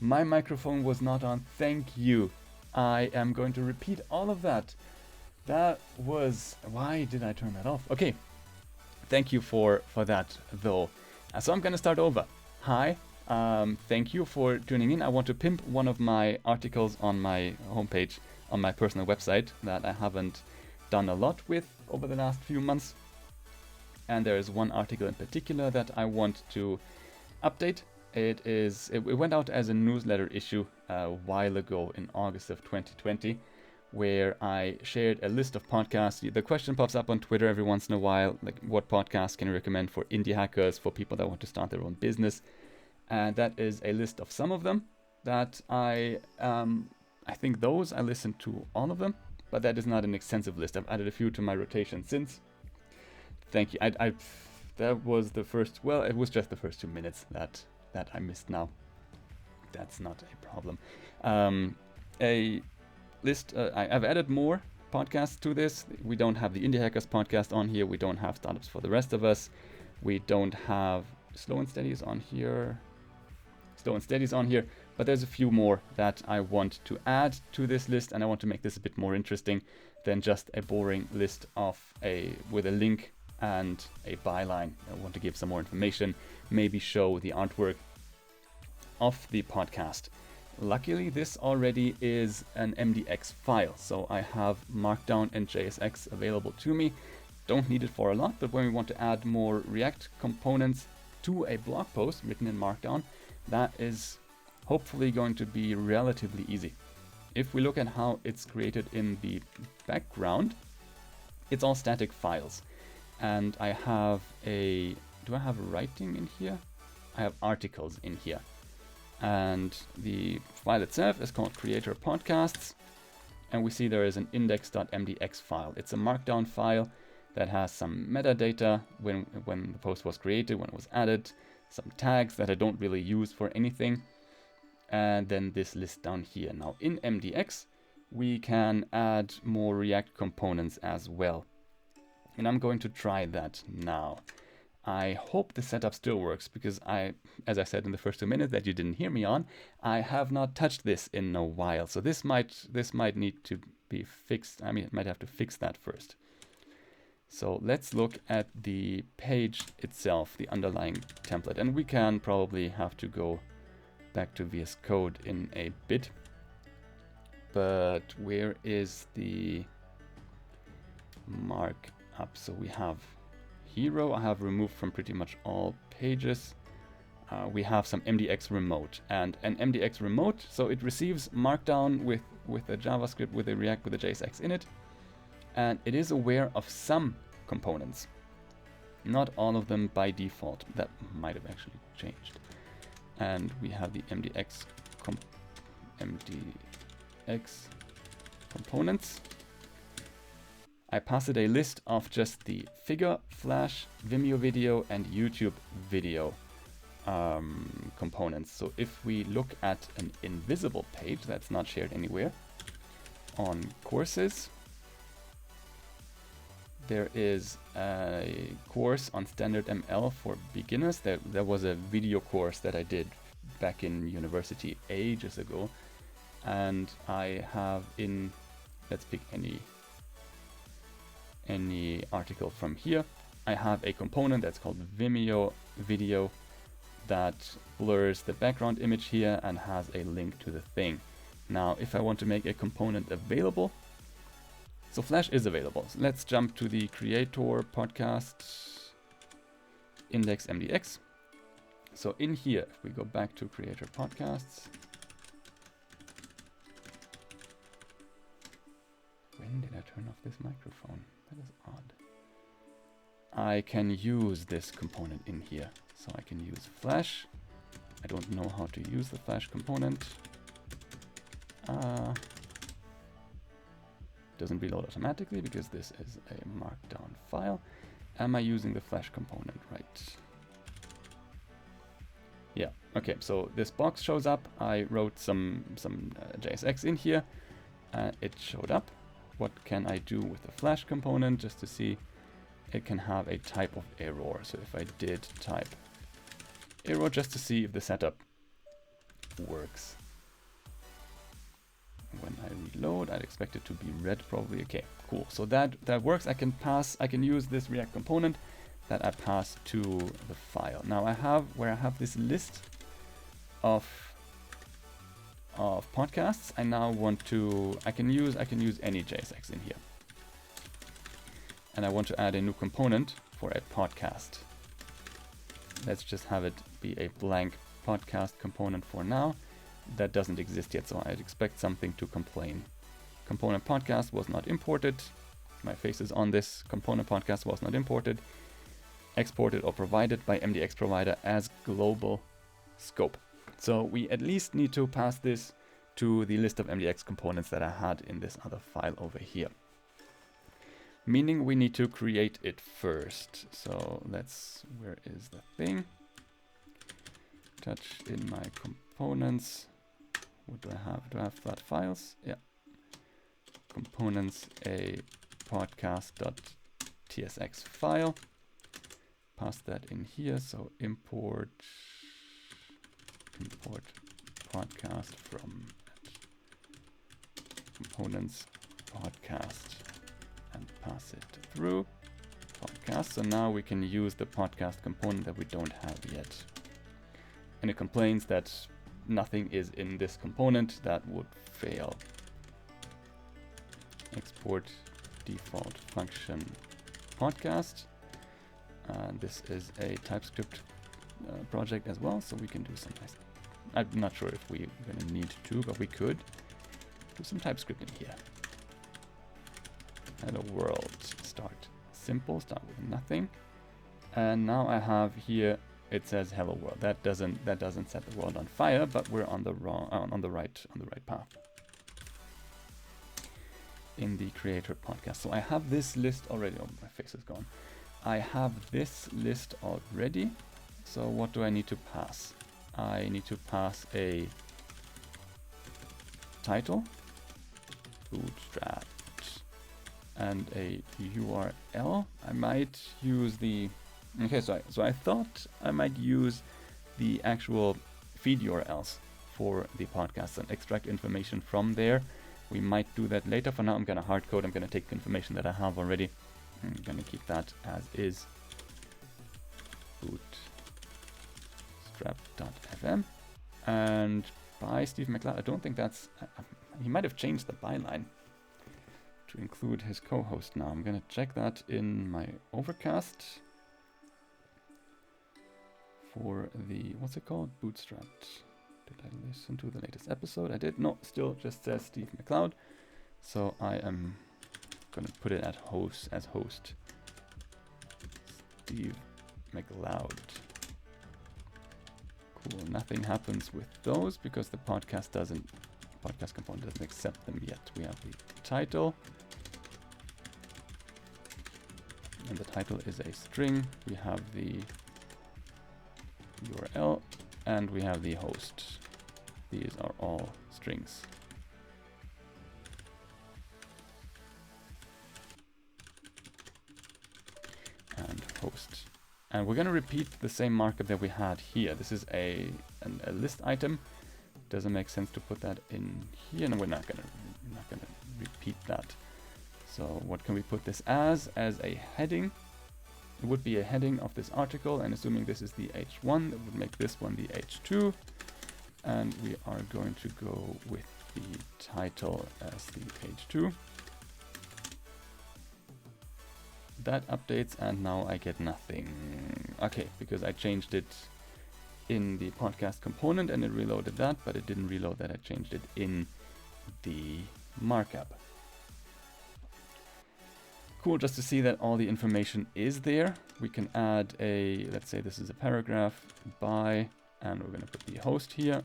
My microphone was not on. Thank you. I am going to repeat all of that. That was... Why did I turn that off? Okay. Thank you for that, though. So I'm going to start over. Hi. Thank you for tuning in. I want to pimp one of my articles on my homepage, on my personal website, that I haven't done a lot with over the last few months. And there is one article in particular that I want to update. It went out as a newsletter issue a while ago in August of 2020, where I shared a list of podcasts. The question pops up on Twitter every once in a while, like what podcasts can you recommend for indie hackers, for people that want to start their own business? And that is a list of some of them that I think those, I listened to all of them, but that is not an extensive list. I've added a few to my rotation since. Thank you. That was the first, well, it was just the first 2 minutes that I missed now. That's not a problem. A list, I've added more podcasts to this. We don't have the Indie Hackers podcast on here. We don't have Startups for the Rest of Us. We don't have Slow and Steadies on here. But there's a few more that I want to add to this list, and I want to make this a bit more interesting than just a boring list with a link and a byline. I want to give some more information, maybe show the artwork of the podcast. Luckily, this already is an MDX file, so I have Markdown and JSX available to me. Don't need it for a lot, but when we want to add more React components to a blog post written in Markdown, that is hopefully going to be relatively easy. If we look at how it's created in the background, it's all static files. And I have do I have writing in here? I have articles in here. And the file itself is called Creator Podcasts. And we see there is an index.mdx file. It's a markdown file that has some metadata when the post was created, when it was added, some tags that I don't really use for anything. And then this list down here. Now in MDX, we can add more React components as well. And I'm going to try that now. I hope the setup still works because as I said in the first 2 minutes that you didn't hear me on, I have not touched this in a while. So this might need to be fixed. I might have to fix that first. So let's look at the page itself, the underlying template. And we can probably have to go back to VS Code in a bit. But where is the markup? So we have hero, I have removed from pretty much all pages. We have some MDX remote, and an MDX remote, so it receives Markdown with a JavaScript, with a React, with a JSX in it, and it is aware of some components, not all of them by default. That might have actually changed. And we have the MDX components. I pass it a list of just the figure, Flash, Vimeo video, and YouTube video components. So if we look at an invisible page that's not shared anywhere, on courses, there is a course on standard ML for beginners. There was a video course that I did back in university ages ago, and I have let's pick any article from here. I have a component that's called Vimeo video that blurs the background image here and has a link to the thing. Now, if I want to make a component available, so Flash is available. So let's jump to the Creator Podcast index MDX. So in here, if we go back to Creator Podcasts, when did I turn off this microphone? That is odd. I can use this component in here. So I can use Flash. I don't know how to use the Flash component. Doesn't reload automatically because this is a markdown file. Am I using the Flash component right? Yeah, okay, so this box shows up. I wrote some JSX in here. It showed up. What can I do with the Flash component just to see? It can have a type of error. So if I did type error just to see if the setup works. When I reload, I'd expect it to be red probably. Okay, cool. So that works. I can use this React component that I pass to the file. Now I have this list of podcasts. I now want to, I can use any JSX in here. And I want to add a new component for a podcast. Let's just have it be a blank podcast component for now. That doesn't exist yet, so I'd expect something to complain. Component podcast was not imported. My face is on this. Component podcast was not imported, exported or provided by MDX provider as global scope. So we at least need to pass this to the list of MDX components that I had in this other file over here. Meaning we need to create it first. So where is the thing? Touch in my components. What do I have? Do I have flat files? Yeah. Components, a podcast.tsx file. Pass that in here. So import podcast from components podcast and pass it through podcast. So now we can use the podcast component that we don't have yet. And it complains that nothing is in this component. That would fail. Export default function podcast. And this is a TypeScript project as well, so we can do some nice. I'm not sure if we're going to need to, but we could do some TypeScript in here. Hello world, start simple, start with nothing. And now I have here, it says hello world. That doesn't set the world on fire, but we're on the right path. In the creator podcast. So I have this list already. Oh, my face is gone. I have this list already. So what do I need to pass? I need to pass a title, bootstrap, and a URL. I might use the, okay, so I thought I might use the actual feed URLs for the podcast and extract information from there. We might do that later. For now, I'm going to hard code. I'm going to take the information that I have already. I'm going to keep that as is. Bootstrap.fm. And by Steve McLeod. I don't think that's... he might have changed the byline to include his co-host now. I'm going to check that in my Overcast for the... what's it called? Bootstrap. Did I listen to the latest episode? I did. No, still just says Steve McLeod. So I am going to put it as host. Steve McLeod. Cool. Nothing happens with those because the podcast component doesn't accept them yet. We have the title. And the title is a string. We have the URL. And we have the host. These are all strings. And host. And we're going to repeat the same markup that we had here. This is a list item. Doesn't make sense to put that in here. And we're not going to repeat that. So what can we put this as? As a heading. It would be a heading of this article, and assuming this is the H1, that would make this one the H2. And we are going to go with the title as the H2. That updates, and now I get nothing. Okay, because I changed it in the podcast component, and it reloaded that, but it didn't reload that I changed it in the markup. Cool, just to see that all the information is there. We can add a, let's say this is a paragraph by, and we're going to put the host here.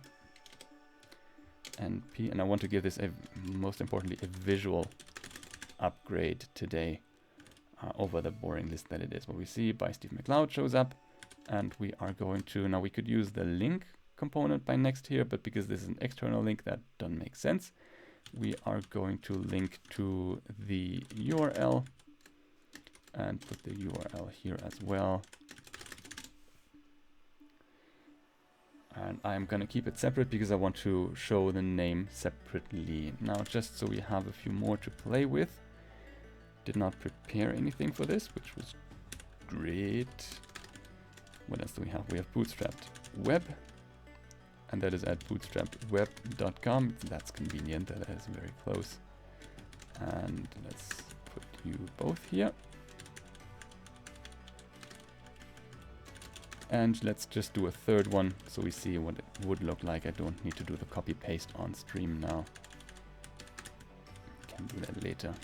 And I want to give this most importantly, a visual upgrade today over the boring list that it is. What we see by Steve McLeod shows up, and we are going to, now we could use the link component by Next here, but because this is an external link, that doesn't make sense. We are going to link to the URL and put the URL here as well. And I'm gonna keep it separate because I want to show the name separately. Now, just so we have a few more to play with. Did not prepare anything for this, which was great. What else do we have? We have bootstrapped web, and that is at bootstrappedweb.com. That's convenient, that is very close. And let's put you both here. And let's just do a third one so we see what it would look like. I don't need to do the copy paste on stream now. Can do that later.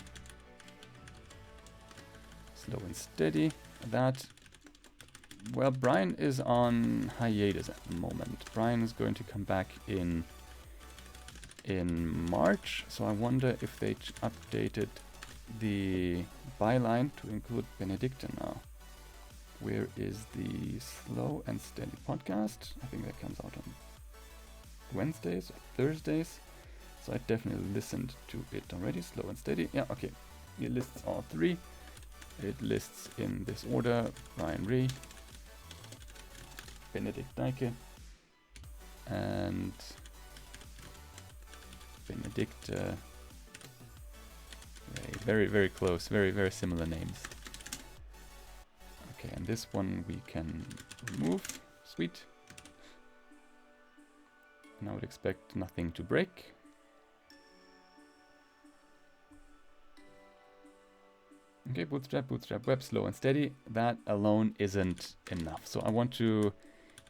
Slow and steady. That. Well, Brian is on hiatus at the moment. Brian is going to come back in March, so I wonder if they updated the byline to include Benedicta now. Where is the Slow and Steady podcast? I think that comes out on Wednesdays or Thursdays. So I definitely listened to it already. Slow and Steady. Yeah, okay. It lists all three. It lists in this order: Brian Ree, Benedict Deike, and Benedicta. Very, very close. Very, very similar names. Okay, and this one we can remove. Sweet. And I would expect nothing to break. Okay, bootstrap web, slow and steady. That alone isn't enough. So I want to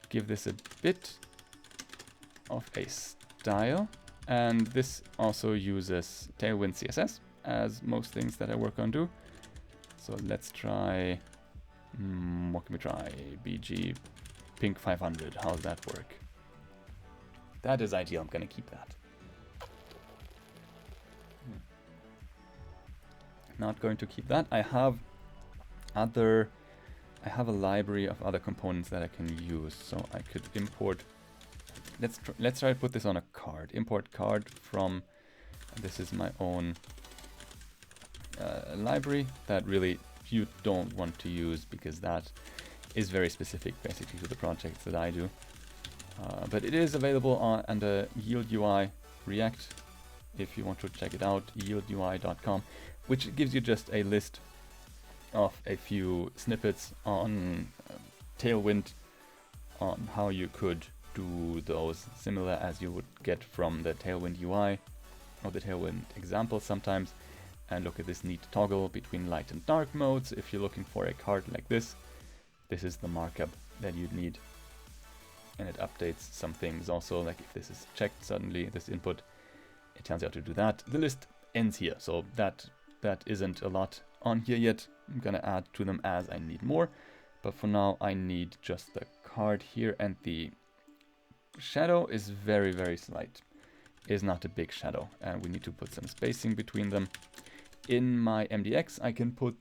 give this a bit of a style. And this also uses Tailwind CSS, as most things that I work on do. So let's try... what can we try? BG Pink 500. How does that work? That is ideal. I'm going to keep that. Not going to keep that. I have a library of other components that I can use. So I could import. Let's try to put this on a card. Import card from. This is my own library that really you don't want to use because that is very specific basically to the projects that I do. But it is available under Yield UI React if you want to check it out, yieldui.com, which gives you just a list of a few snippets on Tailwind, on how you could do those, similar as you would get from the Tailwind UI or the Tailwind example sometimes. And look at this neat toggle between light and dark modes. If you're looking for a card like this, this is the markup that you'd need. And it updates some things also, like if this is checked suddenly, this input, it tells you how to do that. The list ends here, so that isn't a lot on here yet. I'm gonna add to them as I need more, but for now I need just the card here, and the shadow is very, very slight. Is not a big shadow, and we need to put some spacing between them. In my MDX, I can put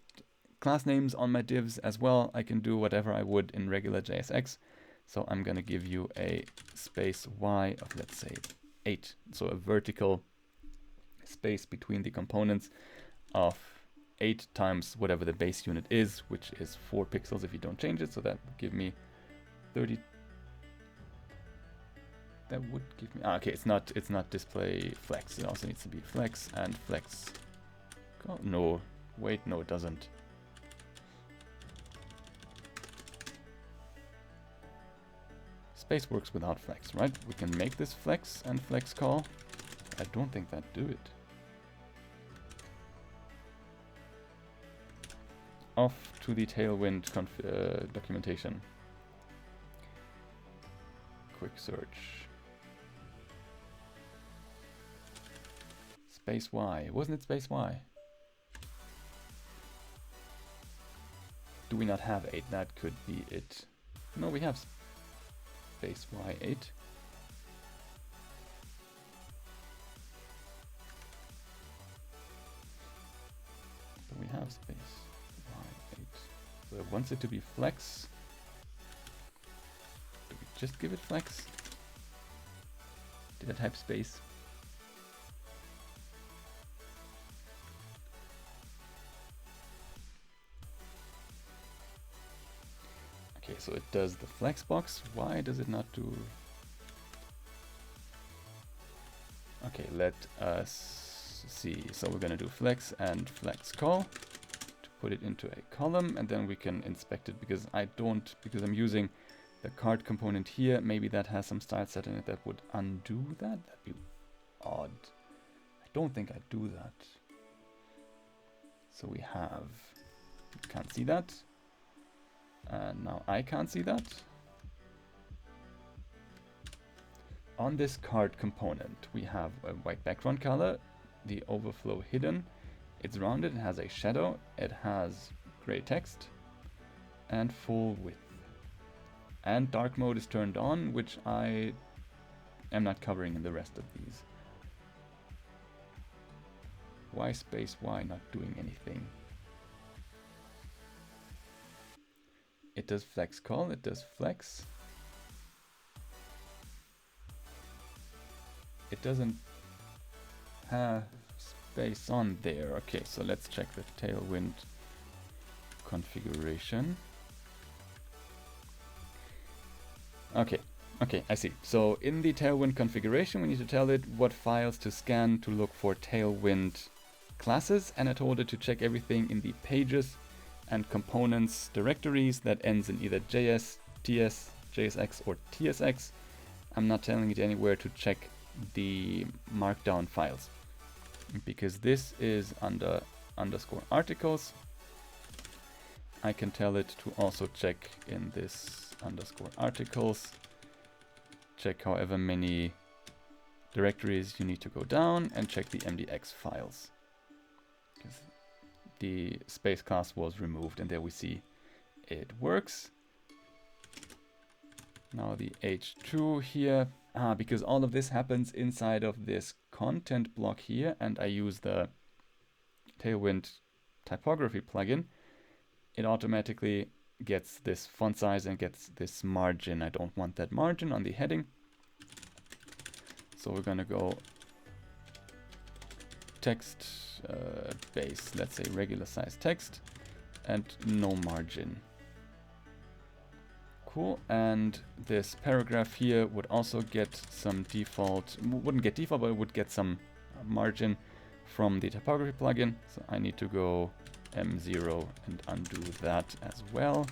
class names on my divs as well. I can do whatever I would in regular JSX. So I'm gonna give you a space Y of, let's say, 8. So a vertical space between the components of 8 times whatever the base unit is, which is 4 pixels if you don't change it. So that would give me 30. That would give me, okay, it's not display flex. It also needs to be flex and flex. Oh, no, wait, no, it doesn't. Space works without flex, right? We can make this flex and flex call. I don't think that do it. Off to the Tailwind documentation. Quick search. Space Y. Wasn't it space Y? Do we not have 8? That could be it. No, we have space Y8. So we have space Y8. So it wants it to be flex. Do we just give it flex? Did I type space? Okay, so it does the flex box. Why does it not do Okay, let us see. So we're gonna do flex and flex call to put it into a column, and then we can inspect it because because I'm using the card component here. Maybe that has some style set in it that would undo that. That'd be odd. I don't think I'd do that. So we have, can't see that. And now I can't see that. On this card component, we have a white background color, the overflow hidden, it's rounded, it has a shadow, it has gray text, and full width. And dark mode is turned on, which I am not covering in the rest of these. Why space Y not doing anything? It does flex call, it does flex. It doesn't have space on there. Okay, so let's check the tailwind configuration. Okay, I see. So in the tailwind configuration, we need to tell it what files to scan to look for tailwind classes, and I told it to check everything in the pages and components directories that ends in either JS, TS, JSX, or TSX. I'm not telling it anywhere to check the markdown files because this is under underscore articles. I can tell it to also check in this underscore articles, check however many directories you need to go down, and check the MDX files because the space class was removed, and there we see it works. Now the H2 here, because all of this happens inside of this content block here, and I use the Tailwind typography plugin, it automatically gets this font size and gets this margin. I don't want that margin on the heading. So we're gonna go text base, let's say regular size text, and no margin. Cool, and this paragraph here would also get some default, wouldn't get default, but it would get some margin from the typography plugin. So I need to go M0 and undo that as well.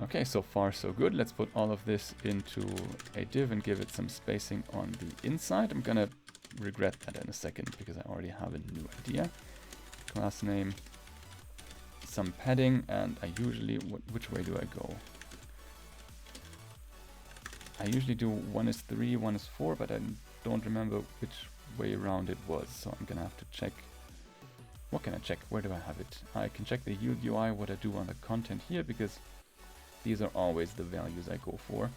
Okay, so far so good. Let's put all of this into a div and give it some spacing on the inside. I'm gonna regret that in a second because I already have a new idea. Class name, some padding, and I usually, which way do I go? I usually do 1 is 3, 1 is 4, but I don't remember which way around it was, so I'm gonna have to check. What can I check? Where do I have it? I can check the UI, what I do on the content here, because these are always the values I go for.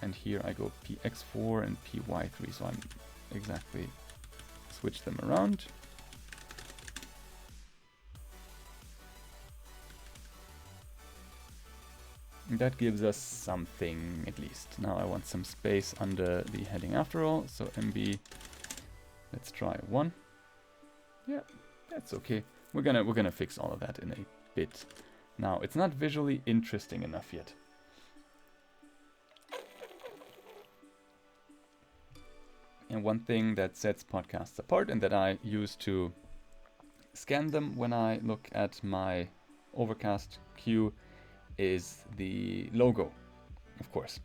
And here I go px4 and py3, so I'm exactly switch them around. And that gives us something at least. Now I want some space under the heading after all, so MB, let's try 1. Yeah, that's okay. We're gonna fix all of that in a bit. Now, it's not visually interesting enough yet. And one thing that sets podcasts apart and that I use to scan them when I look at my Overcast queue is the logo, of course.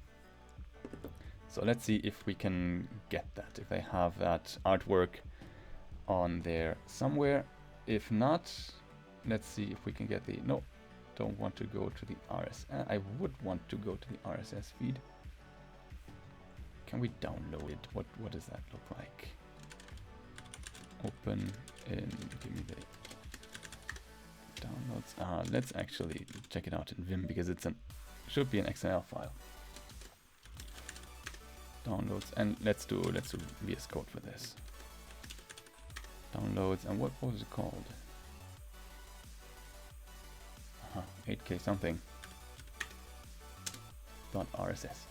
So let's see if we can get that, if I have that artwork on there somewhere. If not, let's see if we can get the, no. Don't want to go to the RSS. I would want to go to the RSS feed. Can we download it? What does that look like? Open in, give me the downloads. Let's actually check it out in Vim because it's should be an XML file. Downloads, and let's do VS Code for this. Downloads, and what was it called? 8k something .rss.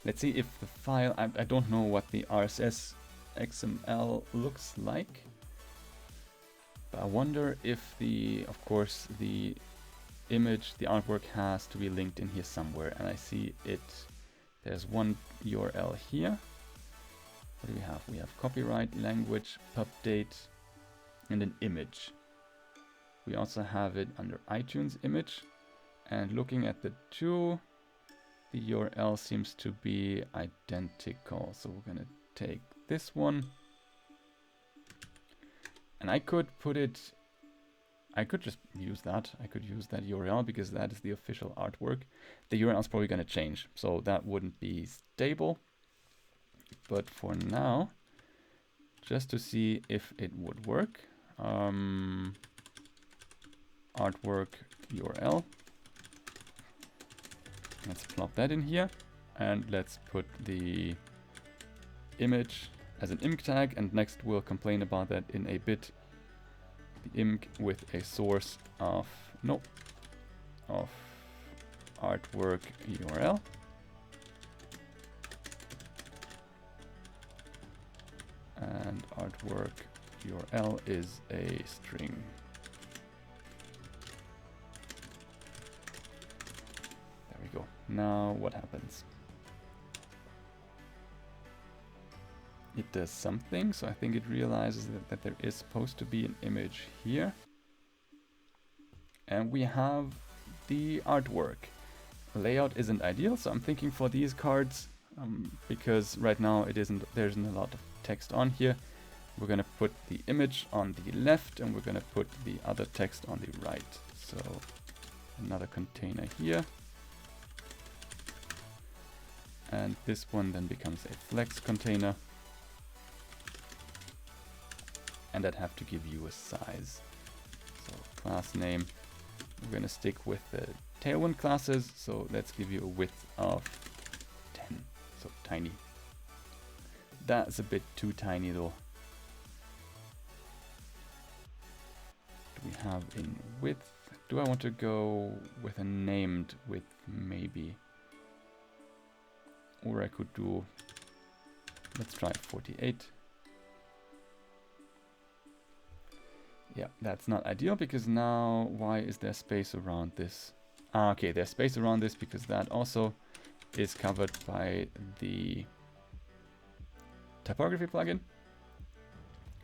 Let's see if the file, I don't know what the RSS .xml looks like. But I wonder if of course, the image, the artwork has to be linked in here somewhere. And I see it, there's one URL here. What do we have? We have copyright, language, pub date, and an image. We also have it under iTunes image. And looking at the two, the URL seems to be identical. So we're gonna take this one. And I could put it, I could just use that. I could use that URL because that is the official artwork. The URL is probably gonna change, so that wouldn't be stable. But for now, just to see if it would work, artwork URL. Let's plop that in here, and let's put the image as an img tag, and next we'll complain about that in a bit. The img with a source of artwork URL. And artwork URL is a string. There we go. Now what happens? It does something, so I think it realizes that there is supposed to be an image here. And we have the artwork. Layout isn't ideal, so I'm thinking for these cards, because right now there isn't a lot of text on here. We're gonna put the image on the left, and we're gonna put the other text on the right. So another container here. And this one then becomes a flex container. And I'd have to give you a size. So class name, we're gonna stick with the Tailwind classes, so let's give you a width of 10, so tiny. That's a bit too tiny though. Do we have in width? Do I want to go with a named width maybe? Or I could do, let's try 48. Yeah, that's not ideal because now why is there space around this? Okay, there's space around this because that also is covered by the typography plugin.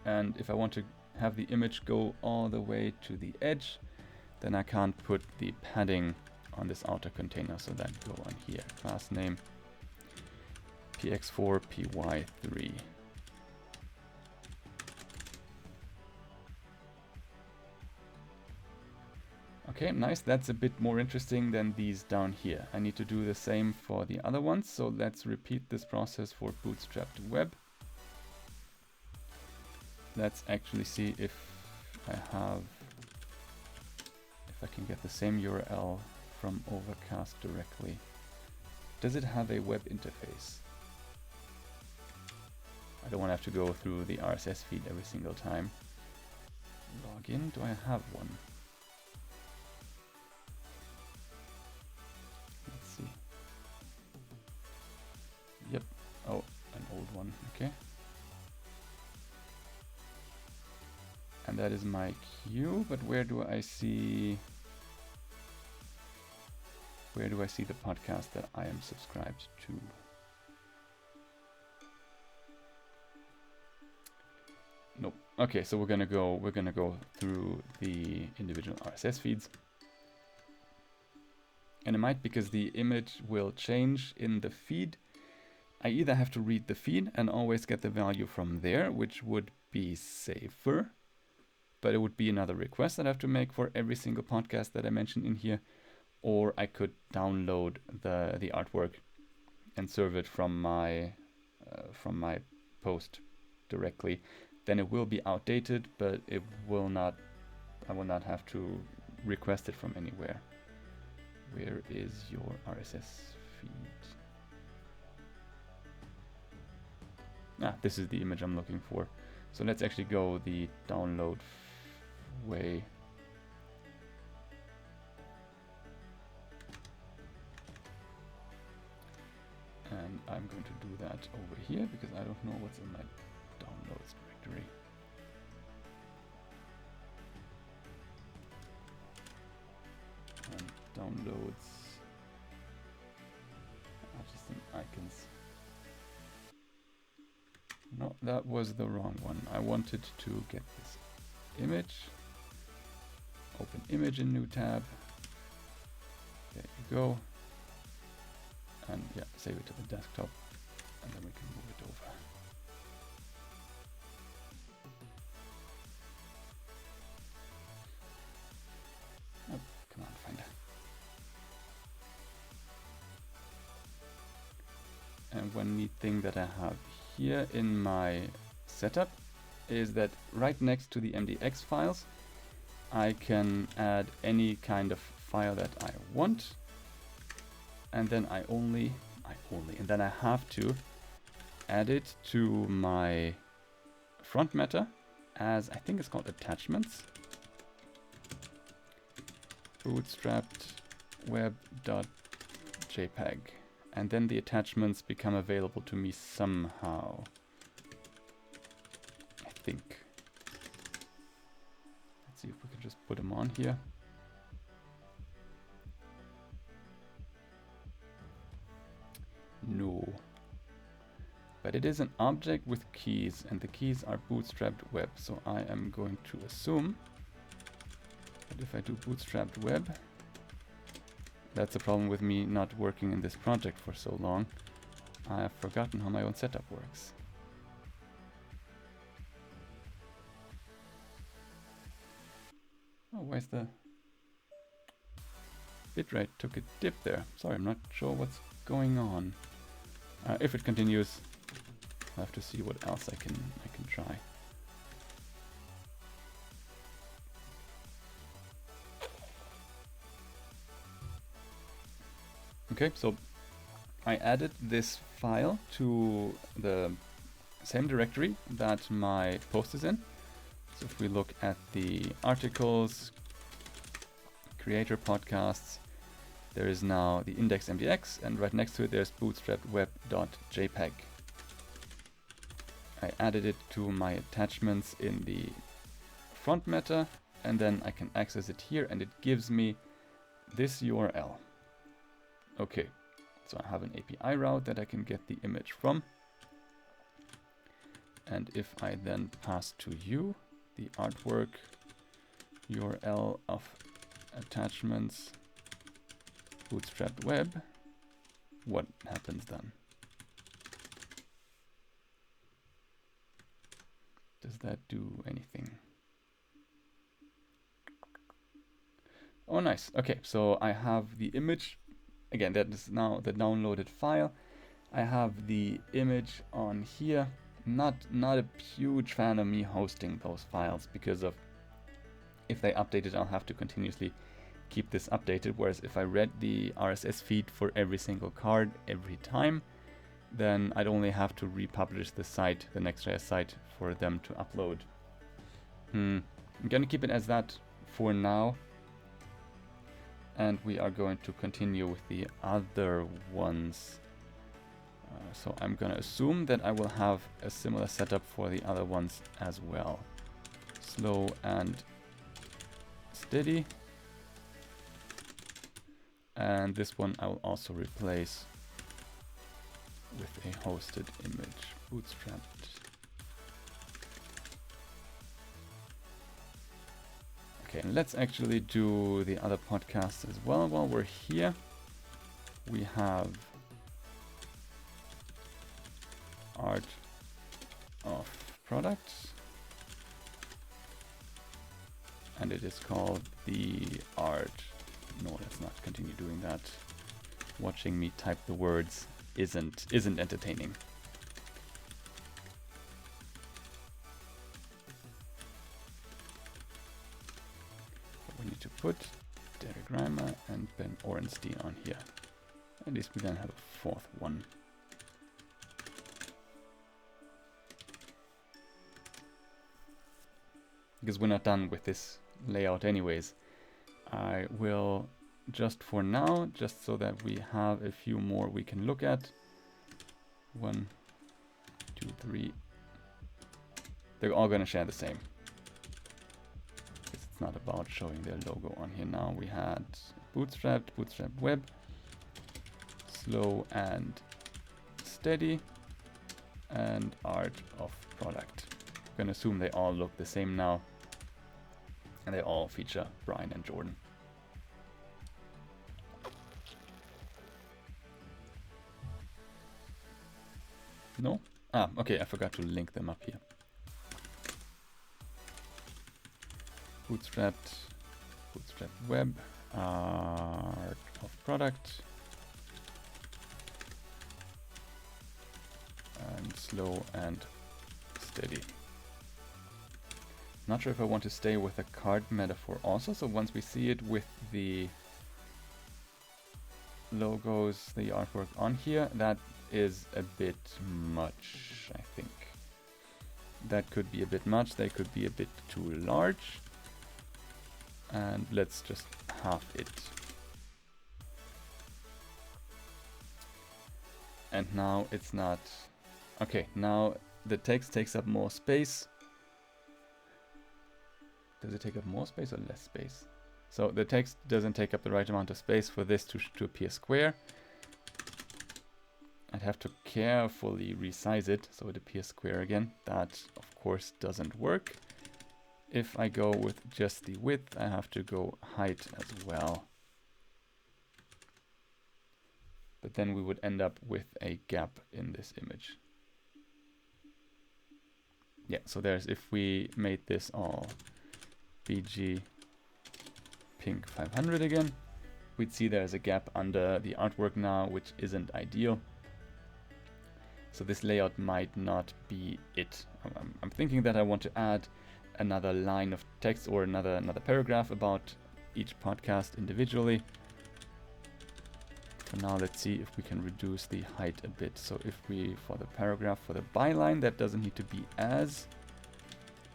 And if I want to have the image go all the way to the edge, then I can't put the padding on this outer container, so that go on here. Class name px4 py3. Okay, nice. That's a bit more interesting than these down here. I need to do the same for the other ones. So let's repeat this process for Bootstrapped Web. Let's actually see if I can get the same URL from Overcast directly. Does it have a web interface? I don't want to have to go through the RSS feed every single time. Login, do I have one? Yep. Oh, an old one. Okay. And that is my queue, but where do I see the podcast that I am subscribed to? Nope. Okay, so we're gonna go through the individual RSS feeds. And it might, because the image will change in the feed, I either have to read the feed and always get the value from there, which would be safer, but it would be another request that I have to make for every single podcast that I mentioned in here, or I could download the artwork and serve it from my post directly. Then it will be outdated, but I will not have to request it from anywhere. Where is your RSS feed? This is the image I'm looking for. So let's actually go the download way. And I'm going to do that over here because I don't know what's in my downloads. Just some icons. No, that was the wrong one. I wanted to get this image. Open image in new tab. There you go. And yeah, save it to the desktop, and then we can move it over. Oh, command finder. And one neat thing that I have here in my setup is that right next to the MDX files, I can add any kind of file that I want. And then and then I have to add it to my front matter as, I think it's called attachments. Bootstrapped web.jpg. And then the attachments become available to me somehow, I think. Let's see if we can just put them on here. No. But it is an object with keys, and the keys are bootstrapped web. So I am going to assume that if I do bootstrapped web, that's a problem with me not working in this project for so long. I have forgotten how my own setup works. Oh, where's the bitrate? Took a dip there. Sorry, I'm not sure what's going on. If it continues, I'll have to see what else I can try. Okay, so I added this file to the same directory that my post is in. So if we look at the articles, creator podcasts, there is now the index MDX, and right next to it there's bootstrapped web.jpg. I added it to my attachments in the front meta, and then I can access it here, and it gives me this URL. Okay, so I have an API route that I can get the image from. And if I then pass to you the artwork URL of attachments bootstrapped web, what happens then? Does that do anything? Oh, nice. Okay, so I have the image. Again, that is now the downloaded file. I have the image on here. Not a huge fan of me hosting those files, because of if they update it, I'll have to continuously keep this updated. Whereas if I read the RSS feed for every single card every time, then I'd only have to republish the site, the Next.js site, for them to upload. I'm gonna keep it as that for now. And we are going to continue with the other ones. So I'm going to assume that I will have a similar setup for the other ones as well. Slow and steady. And this one I will also replace with a hosted image, bootstrapped. Okay, and let's actually do the other podcasts as well. While we're here, we have art of products, and it is called the art. No, let's not continue doing that. Watching me type the words isn't entertaining. We need to put Derek Reimer and Ben Orenstein on here. At least we then have a fourth one. Because we're not done with this layout anyways. I will just for now, just so that we have a few more we can look at. 1, 2, 3. They're all going to share the same. It's not about showing their logo on here now. We had bootstrapped, bootstrap web, slow and steady, and art of product. I'm gonna assume they all look the same now, and they all feature Brian and Jordan. No? Ah, okay, I forgot to link them up here. Bootstrapped, bootstrap web, art of product, and slow and steady. Not sure if I want to stay with the card metaphor also, so once we see it with the logos, the artwork on here, that is a bit much, I think. That could be a bit much, they could be a bit too large. And let's just half it. And now it's not... Okay, now the text takes up more space. Does it take up more space or less space? So the text doesn't take up the right amount of space for this to appear square. I'd have to carefully resize it so it appears square again. That, of course, doesn't work. If I go with just the width, I have to go height as well. But then we would end up with a gap in this image. Yeah, so there's, if we made this all BG pink 500 again, we'd see there's a gap under the artwork now, which isn't ideal. So this layout might not be it. I'm thinking that I want to add another line of text or another paragraph about each podcast individually. For now, let's see if we can reduce the height a bit. So if we, for the paragraph, for the byline, that doesn't need to be as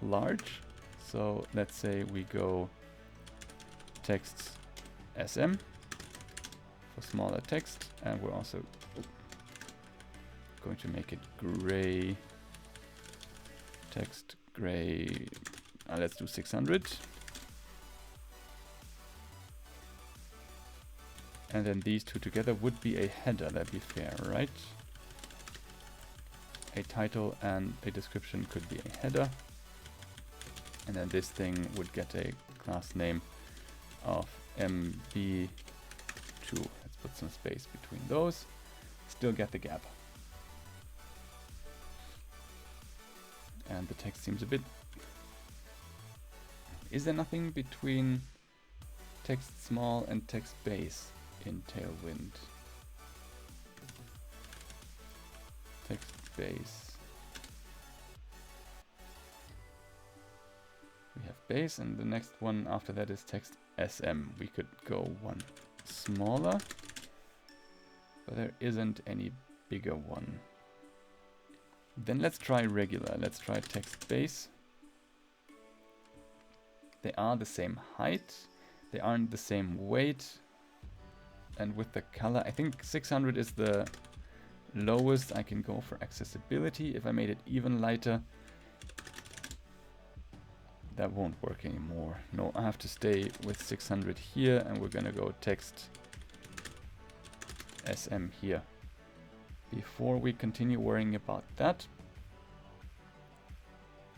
large. So let's say we go texts SM for smaller text, and we're also going to make it gray, text gray, let's do 600. And then these two together would be a header, that'd be fair, right? A title and a description could be a header. And then this thing would get a class name of MB2. Let's put some space between those. Still get the gap. And the text seems a bit... Is there nothing between text small and text base in Tailwind? Text base. We have base, and the next one after that is text SM. We could go one smaller, but there isn't any bigger one. Then let's try regular. Let's try text base. They are the same height. They aren't the same weight. And with the color, I think 600 is the lowest I can go for accessibility. If I made it even lighter, that won't work anymore. No, I have to stay with 600 here, and we're gonna go text SM here. Before we continue worrying about that,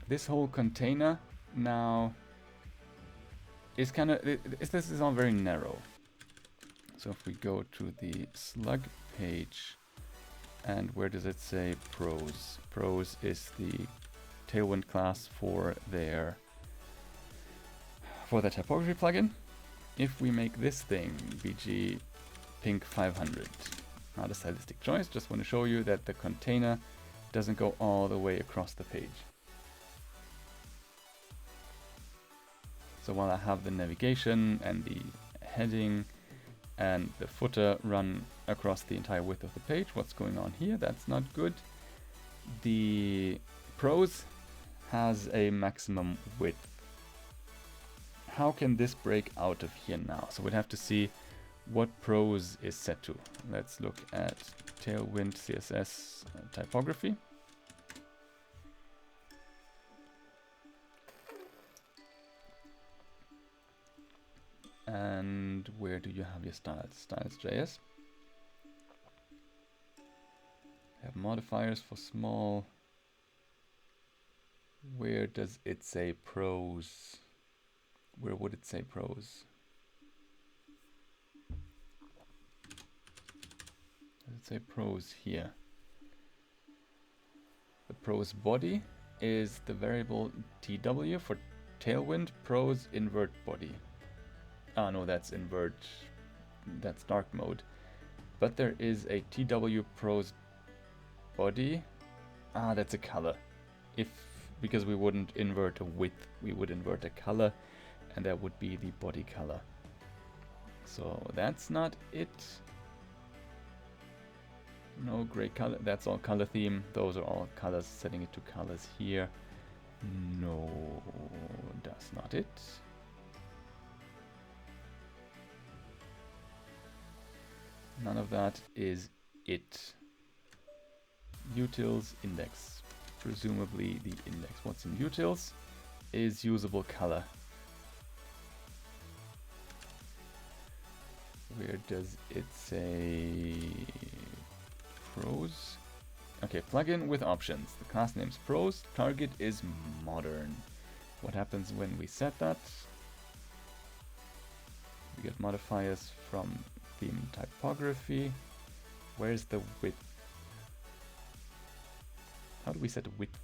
this whole container now is kind of, this is all very narrow. So if we go to the slug page, and where does it say prose? Prose is the Tailwind class for their typography plugin. If we make this thing BG pink 500, not a stylistic choice, just want to show you that the container doesn't go all the way across the page. So while I have the navigation and the heading and the footer run across the entire width of the page, what's going on here? That's not good. The prose has a maximum width. How can this break out of here now? So we'd have to see what prose is set to. Let's look at Tailwind CSS typography. And where do you have your styles? Styles.js. Have modifiers for small. Where does it say pros? Where would it say pros? Does it say pros here? The pros body is the variable TW for tailwind, pros invert body. Ah, no, that's invert, that's dark mode. But there is a TW pros body. Ah, that's a color. Because we wouldn't invert a width, we would invert a color, and that would be the body color. So that's not it. No gray color, that's all color theme. Those are all colors, setting it to colors here. No, that's not it. None of that is it. Utils index, presumably the index. What's in utils is usable color. Where does it say pros? Okay, plugin with options. The class name's pros, target is modern. What happens when we set that? We get modifiers from theme typography. Where's the width? How do we set width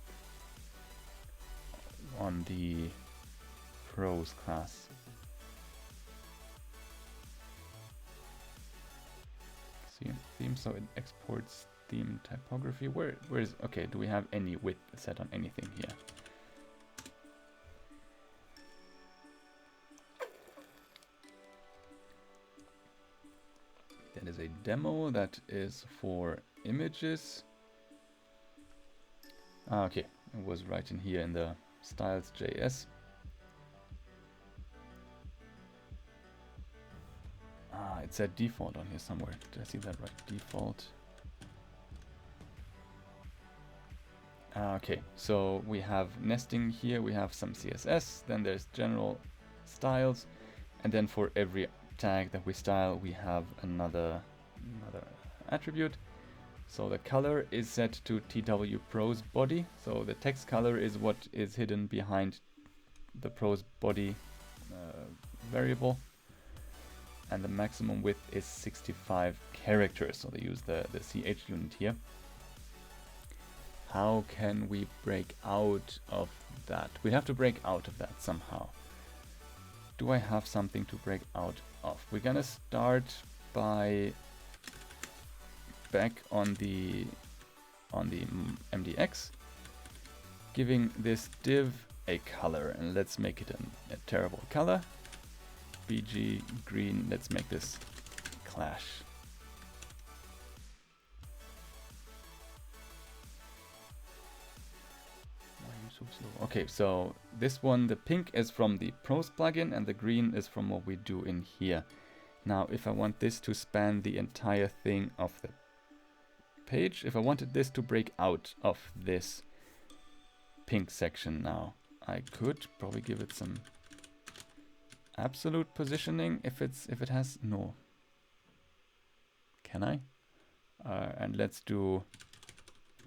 on the pros class? See, theme, so it exports theme typography. Where is, okay, do we have any width set on anything here? That is a demo that is for images. Ah, okay, it was right in here in the styles.js. Ah, it said default on here somewhere. Did I see that right? Default. Ah, okay, so we have nesting here, we have some CSS, then there's general styles, and then for every tag that we style, we have another attribute. So the color is set to TW pros body. So the text color is what is hidden behind the pros body variable. And the maximum width is 65 characters. So they use the CH unit here. How can we break out of that? We have to break out of that somehow. Do I have something to break out of? We're gonna start by back on the MDX, giving this div a color, and let's make it a terrible color. BG green. Let's make this clash. Why are you so slow? Okay, so this one, the pink is from the pros plugin, and the green is from what we do in here. Now, if I want this to span the entire thing of the page, if I wanted this to break out of this pink section now, I could probably give it some absolute positioning if it has no. Can I? And let's do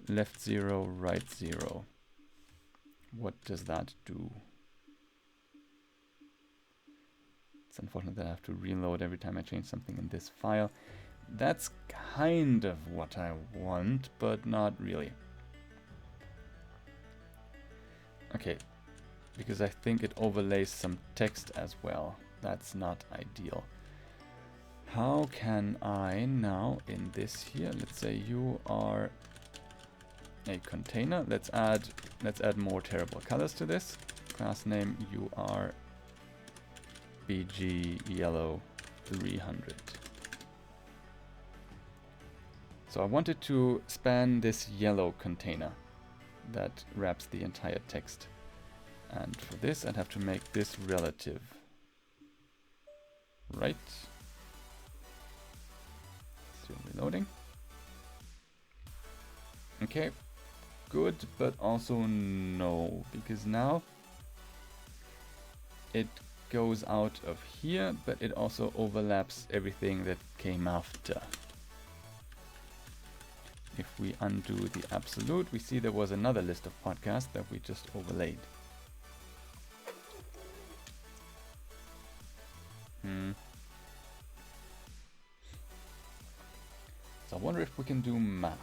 left 0, right 0. What does that do? It's unfortunate that I have to reload every time I change something in this file. That's kind of what I want, but not really. Okay, because I think it overlays some text as well. That's not ideal. How can I now in this here, let's say you are a container. Let's add more terrible colors to this. Class name you are BG yellow 300. So I wanted to span this yellow container that wraps the entire text. And for this, I'd have to make this relative. Right. Still reloading. Okay. Good, but also no, because now it goes out of here, but it also overlaps everything that came after. If we undo the absolute, we see there was another list of podcasts that we just overlaid. So I wonder if we can do math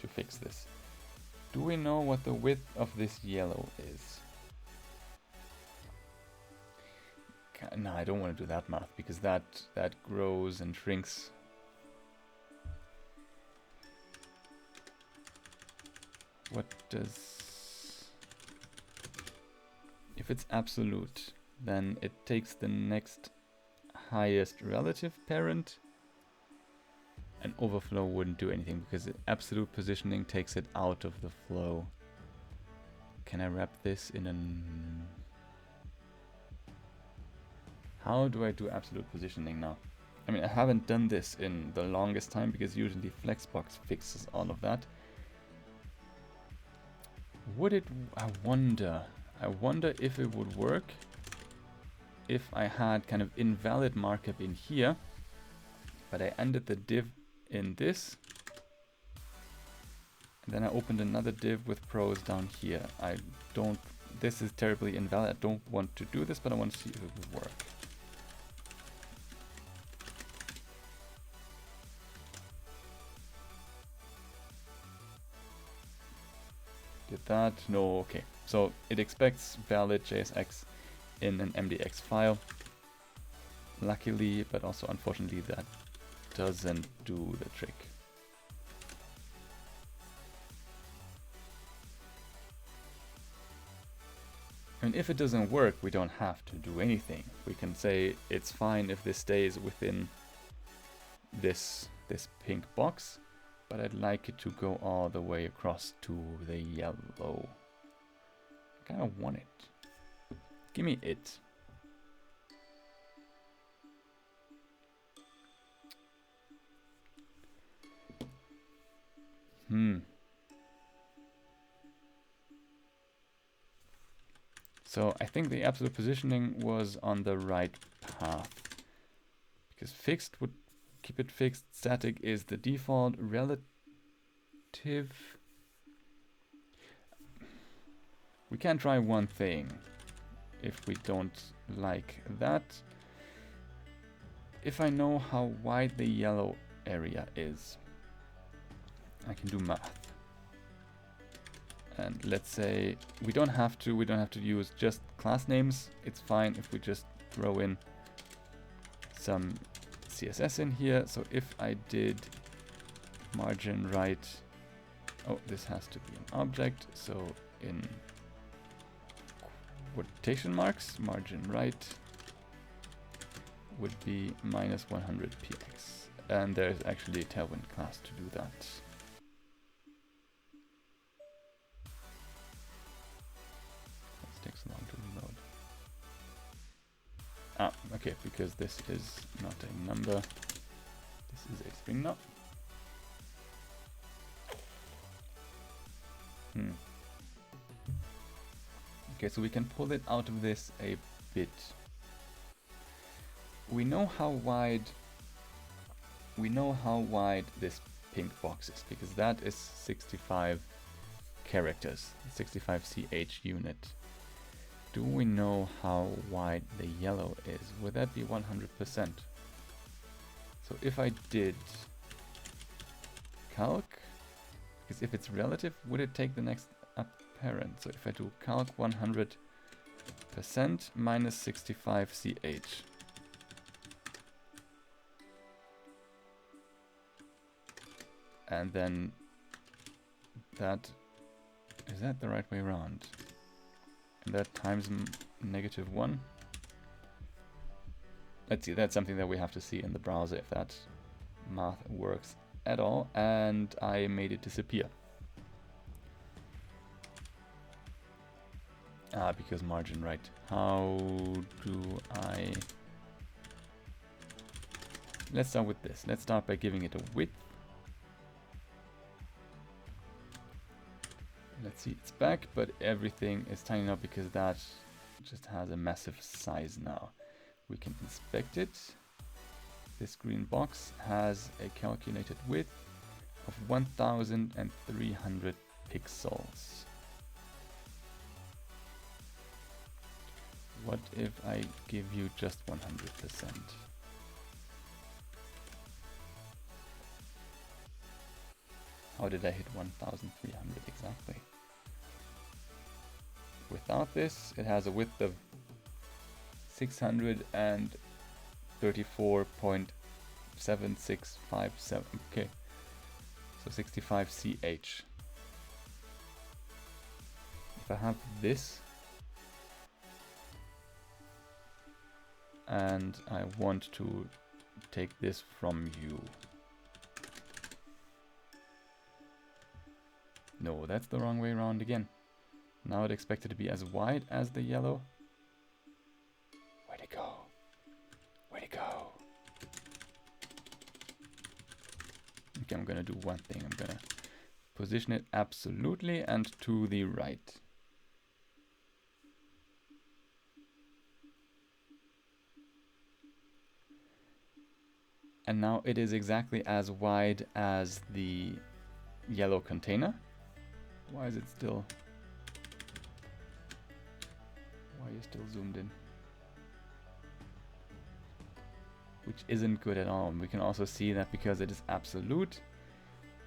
to fix this. Do we know what the width of this yellow is? No, I don't want to do that math because that grows and shrinks. What does... If it's absolute, then it takes the next highest relative parent, and overflow wouldn't do anything because absolute positioning takes it out of the flow. Can I wrap this in an... How do I do absolute positioning now? I mean, I haven't done this in the longest time because usually Flexbox fixes all of that. Would it... I wonder if it would work if I had kind of invalid markup in here, but I ended the div in this, and then I opened another div with pros down here. I don't... This is terribly invalid. I don't want to do this, but I want to see if it would work. Did that? No, okay. So it expects valid JSX in an MDX file. Luckily, but also unfortunately, that doesn't do the trick. And if it doesn't work, we don't have to do anything. We can say it's fine if this stays within this pink box, but I'd like it to go all the way across to the yellow. I kind of want it. Give me it. So I think the absolute positioning was on the right path, because fixed would keep it fixed. Static is the default. Relative, we can try one thing if we don't like that. If I know how wide the yellow area is, I can do math. And let's say we don't have to use just class names. It's fine if we just throw in some CSS in here. So if I did margin right, oh, this has to be an object. So in quotation marks, margin right would be minus 100 px. And there's actually a Tailwind class to do that. Takes long to reload. Ah, okay, because this is not a number. This is a string now. Okay, so we can pull it out of this a bit. We know how wide this pink box is, because that is 65 characters, 65 CH unit. Do we know how wide the yellow is? Would that be 100%? So if I did calc, because if it's relative, would it take the next apparent? So if I do calc 100% minus 65 CH. And then that, is that the right way around? That times -1. Let's see, that's something that we have to see in the browser if that math works at all. And I made it disappear. Ah, because margin right. How do I... Let's start with this. Let's start by giving it a width. Let's see, it's back, but everything is tiny now because that just has a massive size now. We can inspect it. This green box has a calculated width of 1300 pixels. What if I give you just 100%? How did I hit 1300 exactly? Without this, it has a width of 634.7657. Okay, so 65 ch. If I have this and I want to take this from you. No, that's the wrong way around again. Now I'd expect it to be as wide as the yellow. Where'd it go? Where'd it go? Okay, I'm gonna do one thing. I'm gonna position it absolutely and to the right. And now it is exactly as wide as the yellow container. Why is it still... Why are you still zoomed in? Which isn't good at all. We can also see that because it is absolute,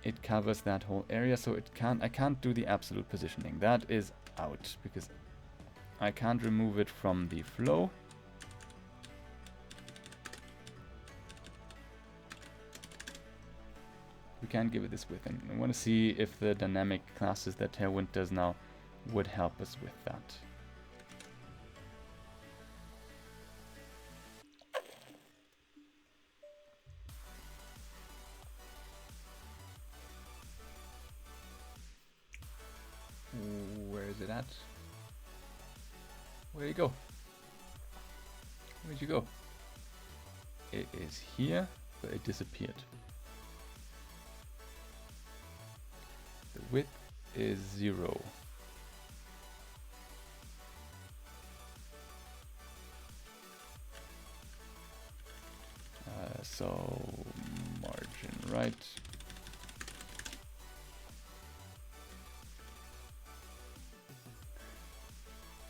it covers that whole area, so I can't do the absolute positioning. That is out because I can't remove it from the flow. We can't give it this width, and I want to see if the dynamic classes that Tailwind does now would help us with that. Where is it at? Where'd you go? Where'd you go? It is here, but it disappeared. The width is 0. So margin right.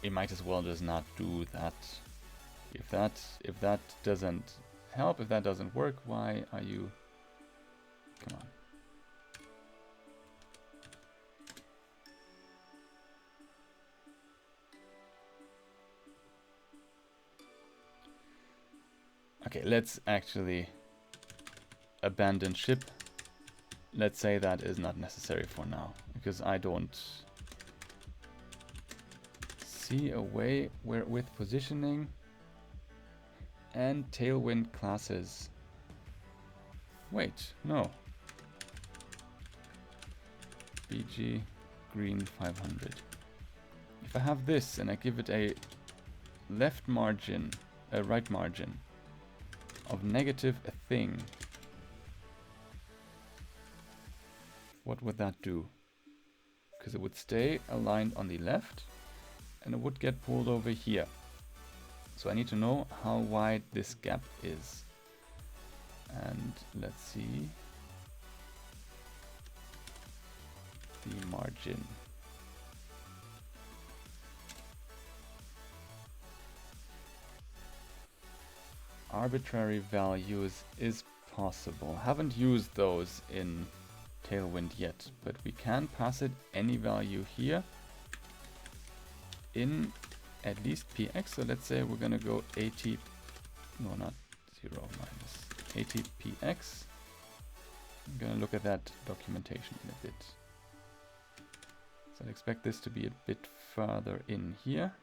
It might as well just not do that. If that doesn't help, if that doesn't work, why are you... Come on. Okay, let's actually abandon ship. Let's say that is not necessary for now, because I don't see a way where with positioning and Tailwind classes. Wait, no. BG green 500. If I have this and I give it a left margin, a right margin of negative a thing, what would that do? Because it would stay aligned on the left and it would get pulled over here. So I need to know how wide this gap is. And let's see the margin. Arbitrary values is possible. Haven't used those in Tailwind yet, but we can pass it any value here in at least px. So let's say we're gonna go 80, no, not 0, minus 80 px. I'm gonna look at that documentation in a bit. So I expect this to be a bit further in here.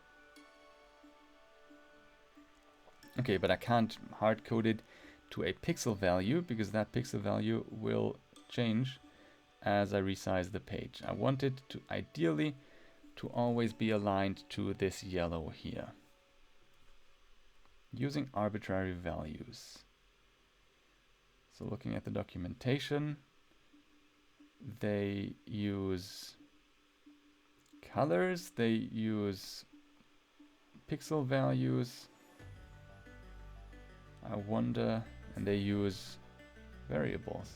Okay, but I can't hard code it to a pixel value because that pixel value will change as I resize the page. I want it to ideally to always be aligned to this yellow here, using arbitrary values. So looking at the documentation, they use colors, they use pixel values. I wonder, and they use variables.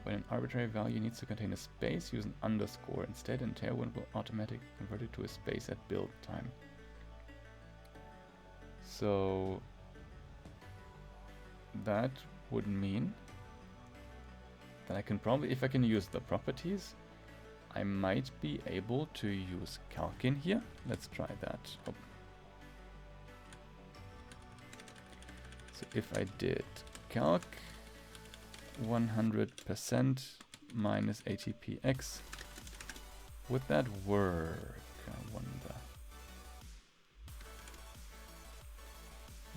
When an arbitrary value needs to contain a space, use an underscore. Instead, an entire one will automatically convert it to a space at build time. So that would mean that I can probably, if I can use the properties, I might be able to use calc in here. Let's try that. Oh. So if I did calc 100% minus ATPX, would that work? I wonder.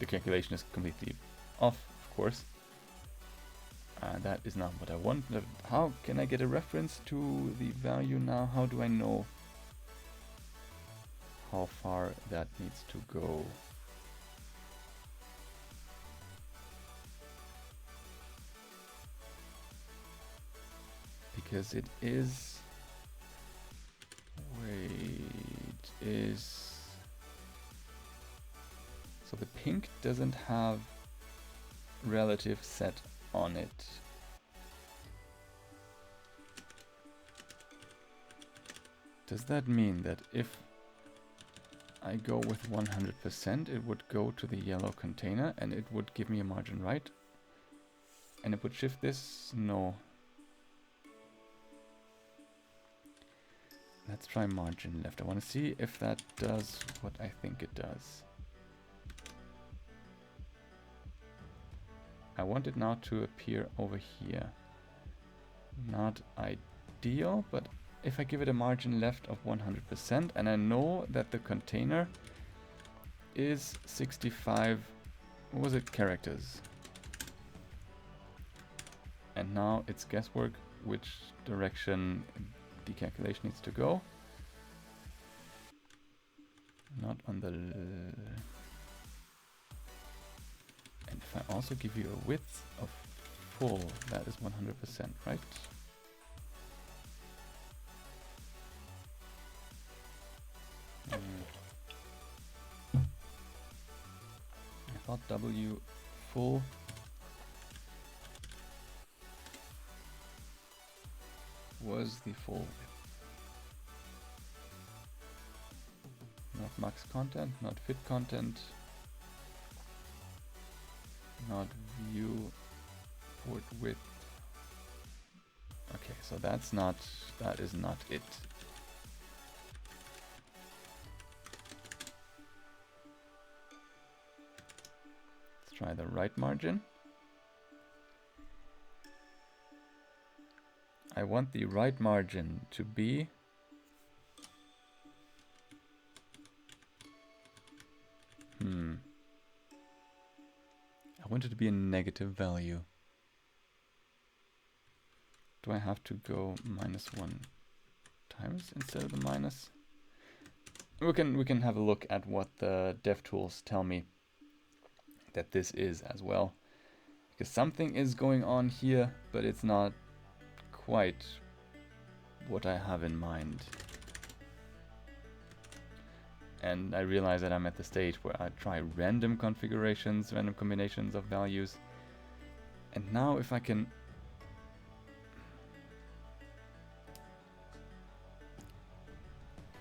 The calculation is completely off, of course. That is not what I want. How can I get a reference to the value now? How do I know how far that needs to go? Because it is... Wait, is... So the pink doesn't have relative set on it. Does that mean that if I go with 100%, it would go to the yellow container and it would give me a margin right? And it would shift this? No. Let's try margin left. I want to see if that does what I think it does. I want it now to appear over here. Not ideal, but if I give it a margin left of 100%, and I know that the container is 65, what was it, characters. And now it's guesswork which direction the calculation needs to go. Not on the... And if I also give you a width of full, that is 100%, right? I thought W full was the full width. Not max content, not fit content, not view port width. Okay, so that is not it. Let's try the right margin. I want the right margin to be I want it to be a negative value. Do I have to go -1 times instead of the minus? We can have a look at what the dev tools tell me that this is as well, because something is going on here, but it's not quite what I have in mind. And I realize that I'm at the stage where I try random configurations, random combinations of values. And now if I can...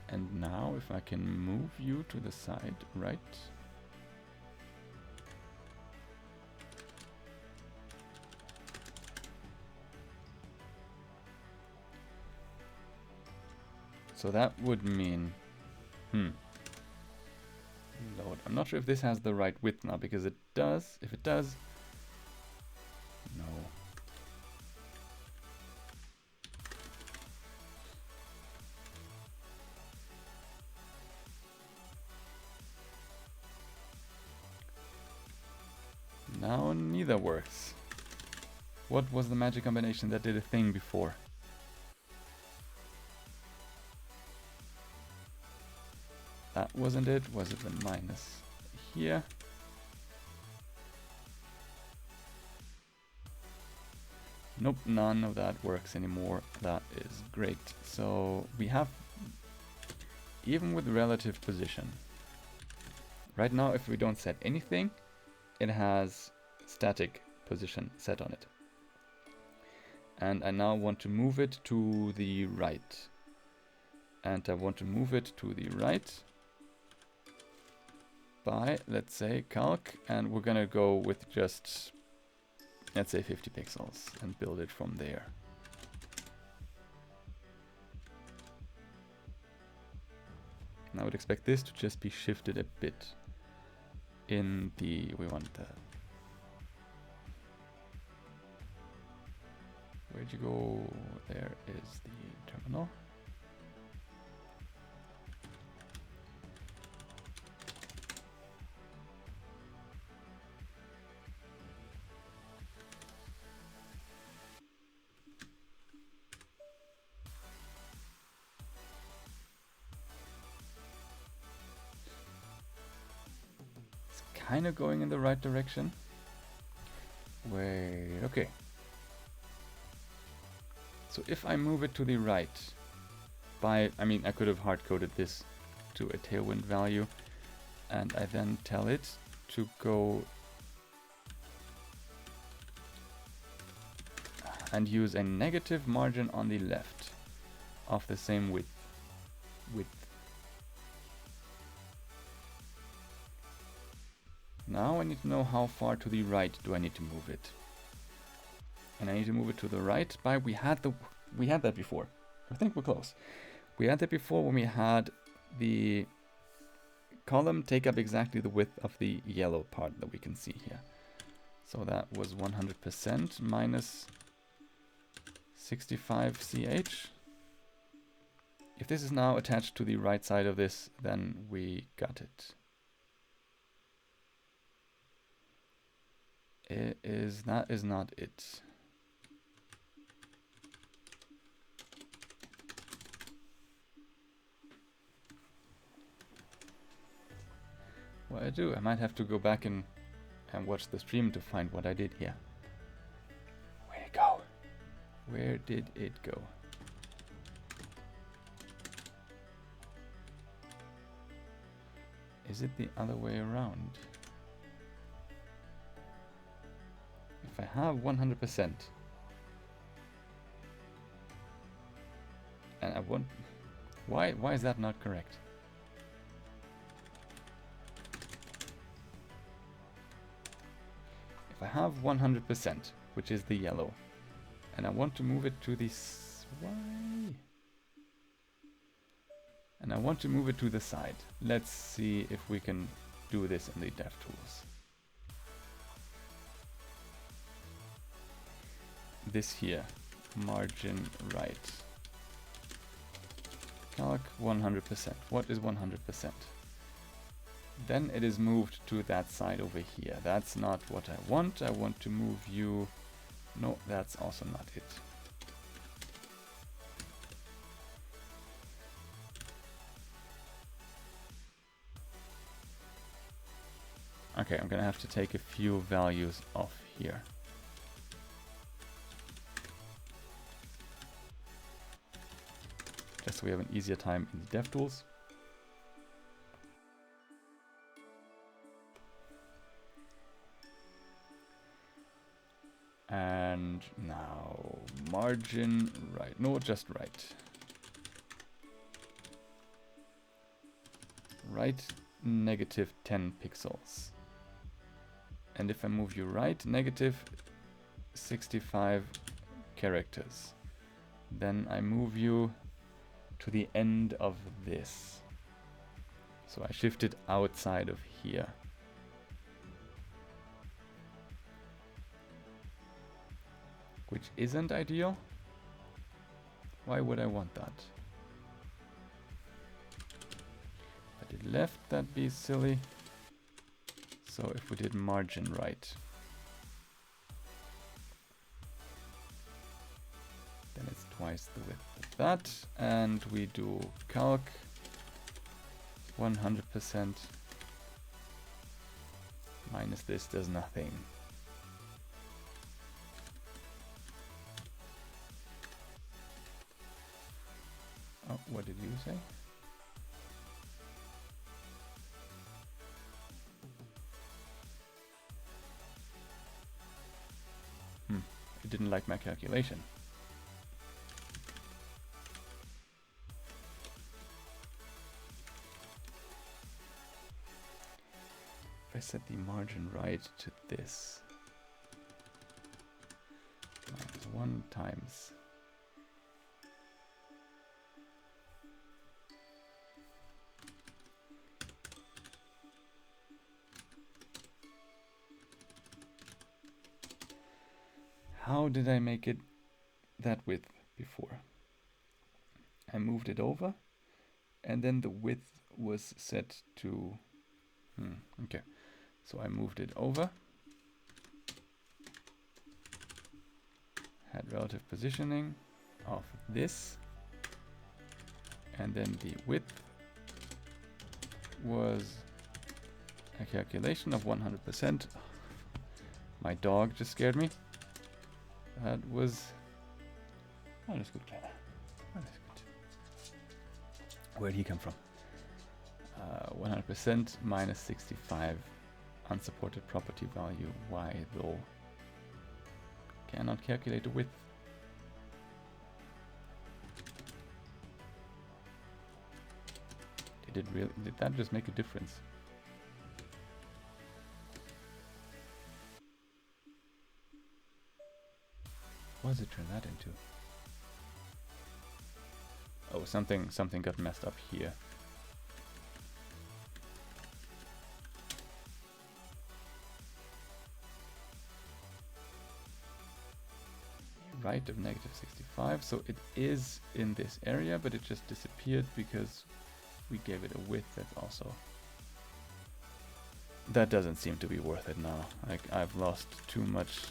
And now if I can move you to the side, right? So that would mean... Load. I'm not sure if this has the right width now, because it does. If it does... No. Now neither works. What was the magic combination that did a thing before? That wasn't it. Was it the minus here? Nope, none of that works anymore. That is great. So we have, even with relative position, right now if we don't set anything, it has static position set on it. And I now want to move it to the right. And I want to move it to the right by, let's say, calc, and we're gonna go with just, let's say, 50 pixels and build it from there. And I would expect this to just be shifted a bit in the, we want the, where'd you go? There is the terminal. Kind of going in the right direction. Wait, okay. So if I move it to the right by, I mean, I could have hard-coded this to a tailwind value, and I then tell it to go and use a negative margin on the left of the same width. Now I need to know how far to the right do I need to move it. And I need to move it to the right by, we had that before. I think we're close. We had that before when we had the column take up exactly the width of the yellow part that we can see here. So that was 100% minus 65 ch. If this is now attached to the right side of this, then we got it. That is not it. What I do, I might have to go back and watch the stream to find what I did here. Where'd it go? Where did it go? Is it the other way around? If I have 100% and I want, why is that not correct? If I have 100%, which is the yellow, and I want to move it to this, why? And I want to move it to the side. Let's see if we can do this in the DevTools. This here, margin right. Calc 100%. What is 100%? Then it is moved to that side over here. That's not what I want. I want to move you. No, that's also not it. Okay, I'm gonna have to take a few values off here. Just so we have an easier time in the DevTools. And now margin right. No, just right. Right, negative 10 pixels. And if I move you right, negative 65 characters. Then I move you to the end of this. So I shift it outside of here. Which isn't ideal. Why would I want that? If I did left, that'd be silly. So if we did margin right, then it's twice the width of that, and we do calc 100% minus this does nothing. What did you say? It didn't like my calculation. If I set the margin right to this, -1 times how did I make it that width before? I moved it over and then the width was set to okay, so I moved it over, had relative positioning of this, and then the width was a calculation of 100%. My dog just scared me. That was alles gut, Kleiner. Alles gut. Where'd he come from? 100% minus 65 unsupported property value. Why though? Cannot calculate the width. Did that just make a difference? What does it turn that into? Oh, something got messed up here. Right of -65, so it is in this area, but it just disappeared because we gave it a width that's also... That doesn't seem to be worth it now. Like, I've lost too much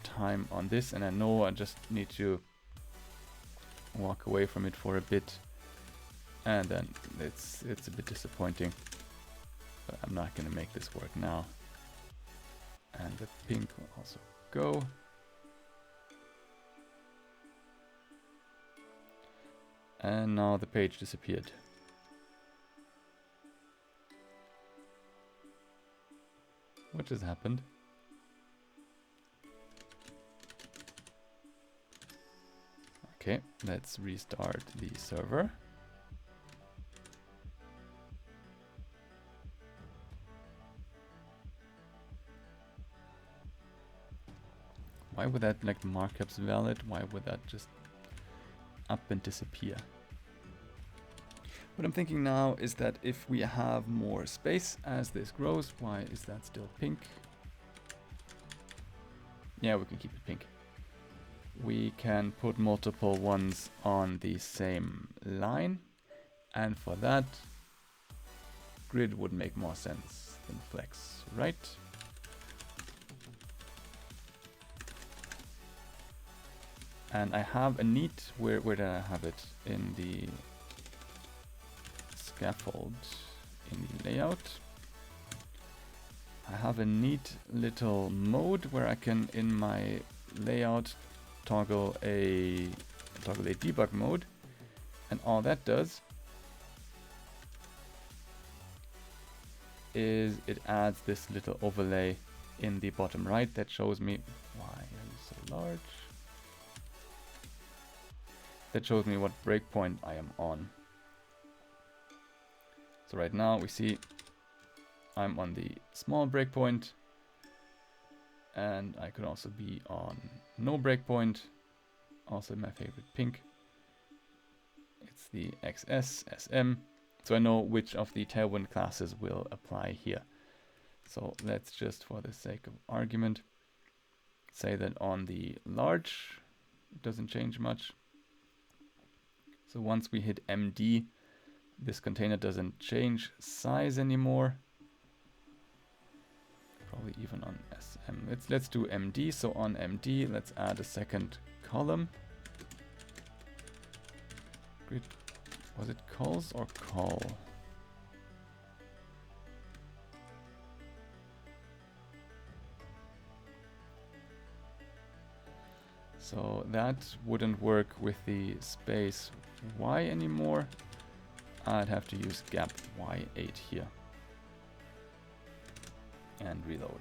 time on this, and I know I just need to walk away from it for a bit, and then it's a bit disappointing, but I'm not gonna make this work now. And the pink will also go. And now the page disappeared. What just happened? Okay, let's restart the server. Why would that, like, markups valid? Why would that just up and disappear? What I'm thinking now is that if we have more space as this grows, why is that still pink? Yeah, we can keep it pink. We can put multiple ones on the same line, and for that, grid would make more sense than flex, right? And I have a neat, where did I have it? In the scaffold, in the layout. I have a neat little mode where I can, in my layout, toggle a debug mode, and all that does is it adds this little overlay in the bottom right that shows me why are you so large. That shows me what breakpoint I am on. So right now we see I'm on the small breakpoint, and I could also be on no breakpoint, also my favorite pink. It's the XS, SM, so I know which of the Tailwind classes will apply here. So let's just, for the sake of argument, say that on the large, it doesn't change much. So once we hit MD, this container doesn't change size anymore. Probably even on SM. Let's do MD. So on MD, let's add a second column. Grid. Was it calls or call? So that wouldn't work with the space Y anymore. I'd have to use gap Y8 here. And reload.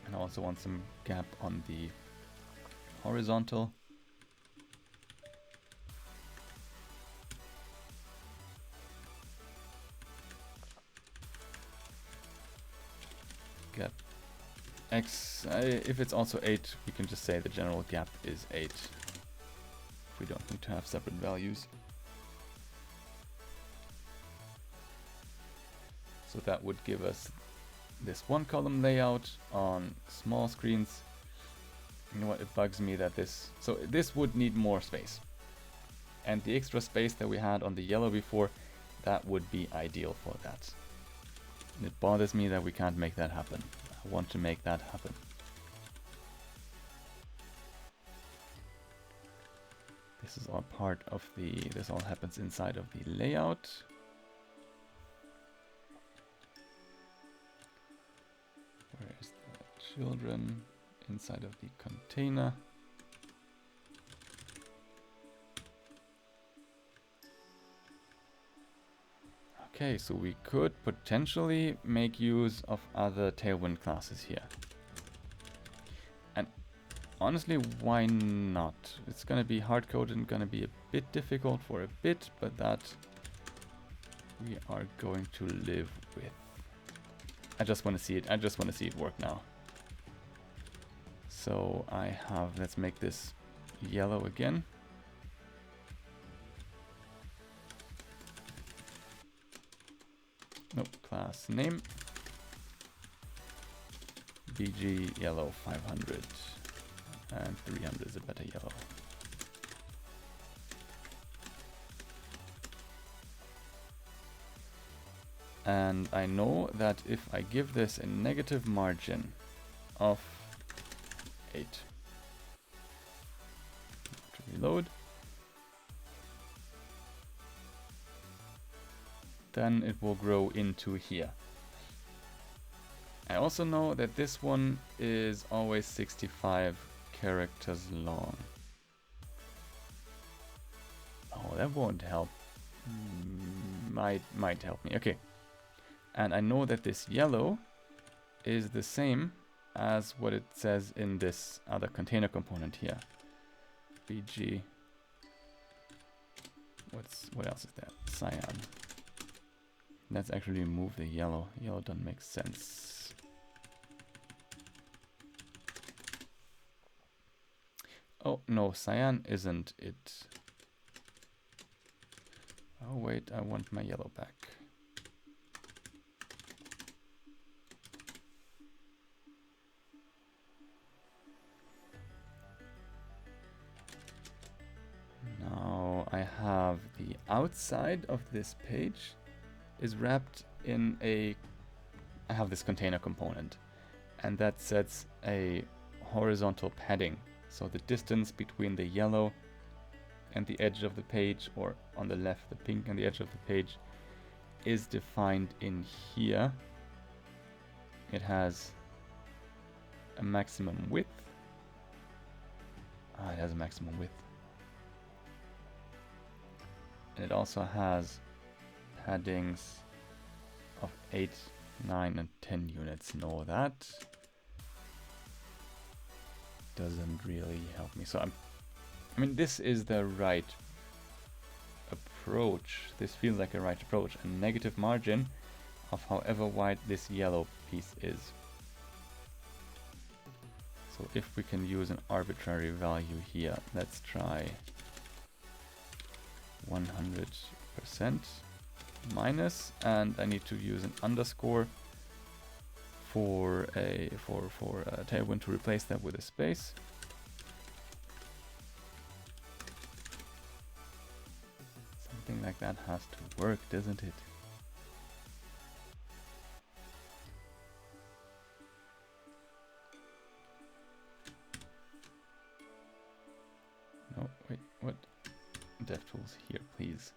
And I also want some gap on the horizontal. Gap X, if it's also 8, we can just say the general gap is 8. We don't need to have separate values. So that would give us this one column layout on small screens. You know what, it bugs me that so this would need more space. And the extra space that we had on the yellow before, that would be ideal for that. And it bothers me that we can't make that happen. I want to make that happen. This is all part of this all happens inside of the layout. Where is the children? Inside of the container. Okay, so we could potentially make use of other Tailwind classes here. And honestly, why not? It's gonna be hard-coded and gonna be a bit difficult for a bit, but that we are going to live with. I just want to see it. I just want to see it work now. So let's make this yellow again. Nope, class name. BG yellow 500. And 300 is a better yellow. And I know that if I give this a negative margin of 8, to reload, then it will grow into here. I also know that this one is always 65 characters long. Oh, that won't help. Might help me. Okay. And I know that this yellow is the same as what it says in this other container component here. BG. What else is that? Cyan. Let's actually remove the yellow. Yellow doesn't make sense. Oh no, cyan isn't it. Oh wait, I want my yellow back. Now I have the outside of this page is wrapped in I have this container component, and that sets a horizontal padding. So the distance between the yellow and the edge of the page, or on the left, the pink and the edge of the page, is defined in here. It has a maximum width. It has a maximum width. And it also has paddings of 8, 9, and 10 units. No, that doesn't really help me. So I mean, this is the right approach. This feels like a right approach. A negative margin of however wide this yellow piece is. So if we can use an arbitrary value here, let's try 100% minus, and I need to use an underscore for a Tailwind to replace that with a space. Something like that has to work, doesn't it? No, wait, what? DevTools here, please.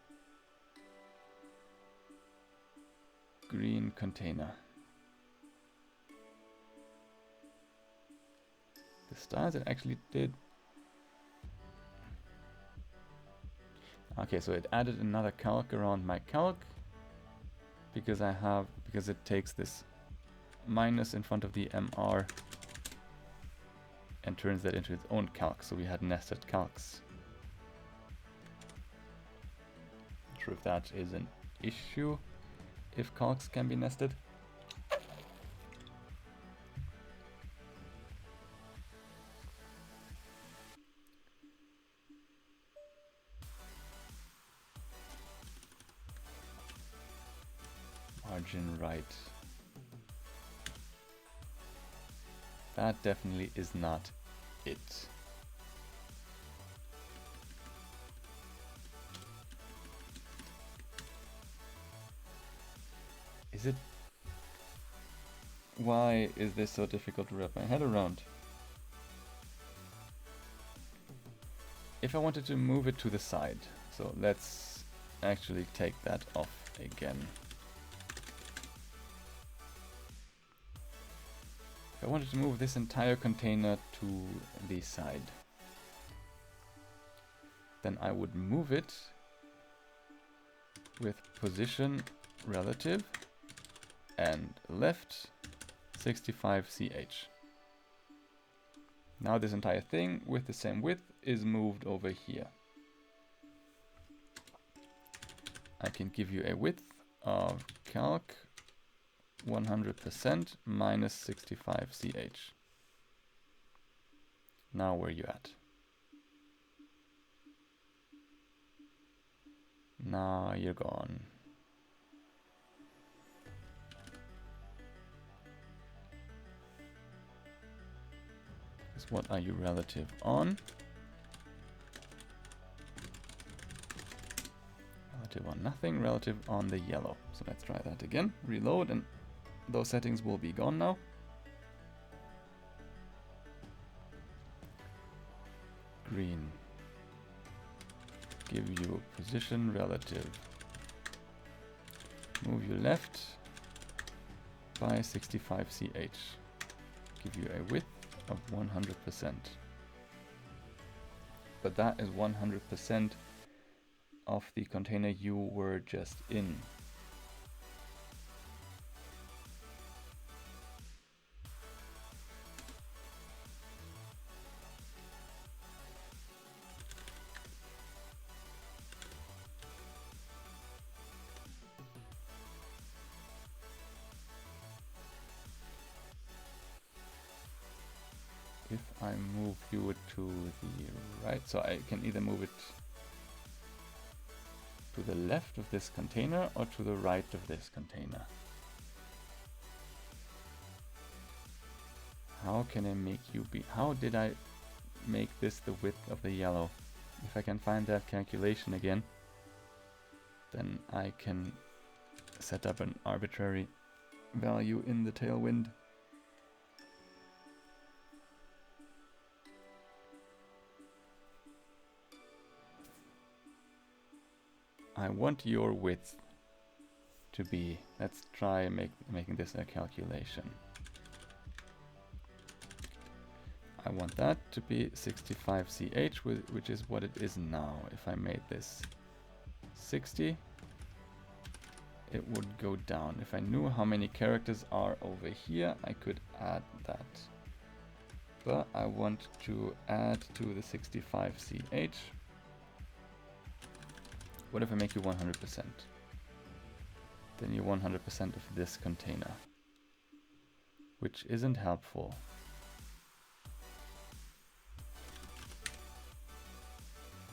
Green container. the styles, it actually did. Okay, so it added another calc around my calc because it takes this minus in front of the MR and turns that into its own calc. So we had nested calcs. Not sure if that is an issue, if calcs can be nested. Margin right. That definitely is not it. Is it? Why is this so difficult to wrap my head around? If I wanted to move it to the side, so let's actually take that off again. If I wanted to move this entire container to the side, then I would move it with position relative and left 65ch. Now this entire thing with the same width is moved over here. I can give you a width of calc 100% minus 65ch. Now where are you at? Now you're gone. Because what are you relative on? Relative on nothing, relative on the yellow. So let's try that again. Reload, and those settings will be gone now. Green. Give you position relative. Move you left by 65ch. Give you a width of 100%. But that is 100% of the container you were just in. If I move you to the right, so I can either move it to the left of this container or to the right of this container. How can I make you be? How did I make this the width of the yellow? If I can find that calculation again, then I can set up an arbitrary value in the tailwind. I want your width to be, let's try making this a calculation. I want that to be 65ch, which is what it is now. If I made this 60, it would go down. If I knew how many characters are over here, I could add that. But I want to add to the 65ch. What if I make you 100%? Then you're 100% of this container, which isn't helpful.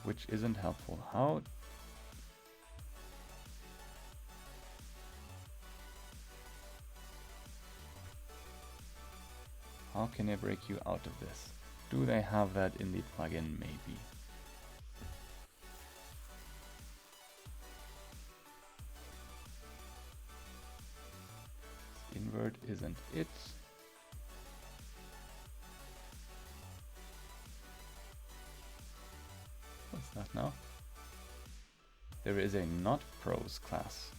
Which isn't helpful. How? How can I break you out of this? Do they have that in the plugin? Maybe. Invert isn't it. What's that now? There is a not pros class.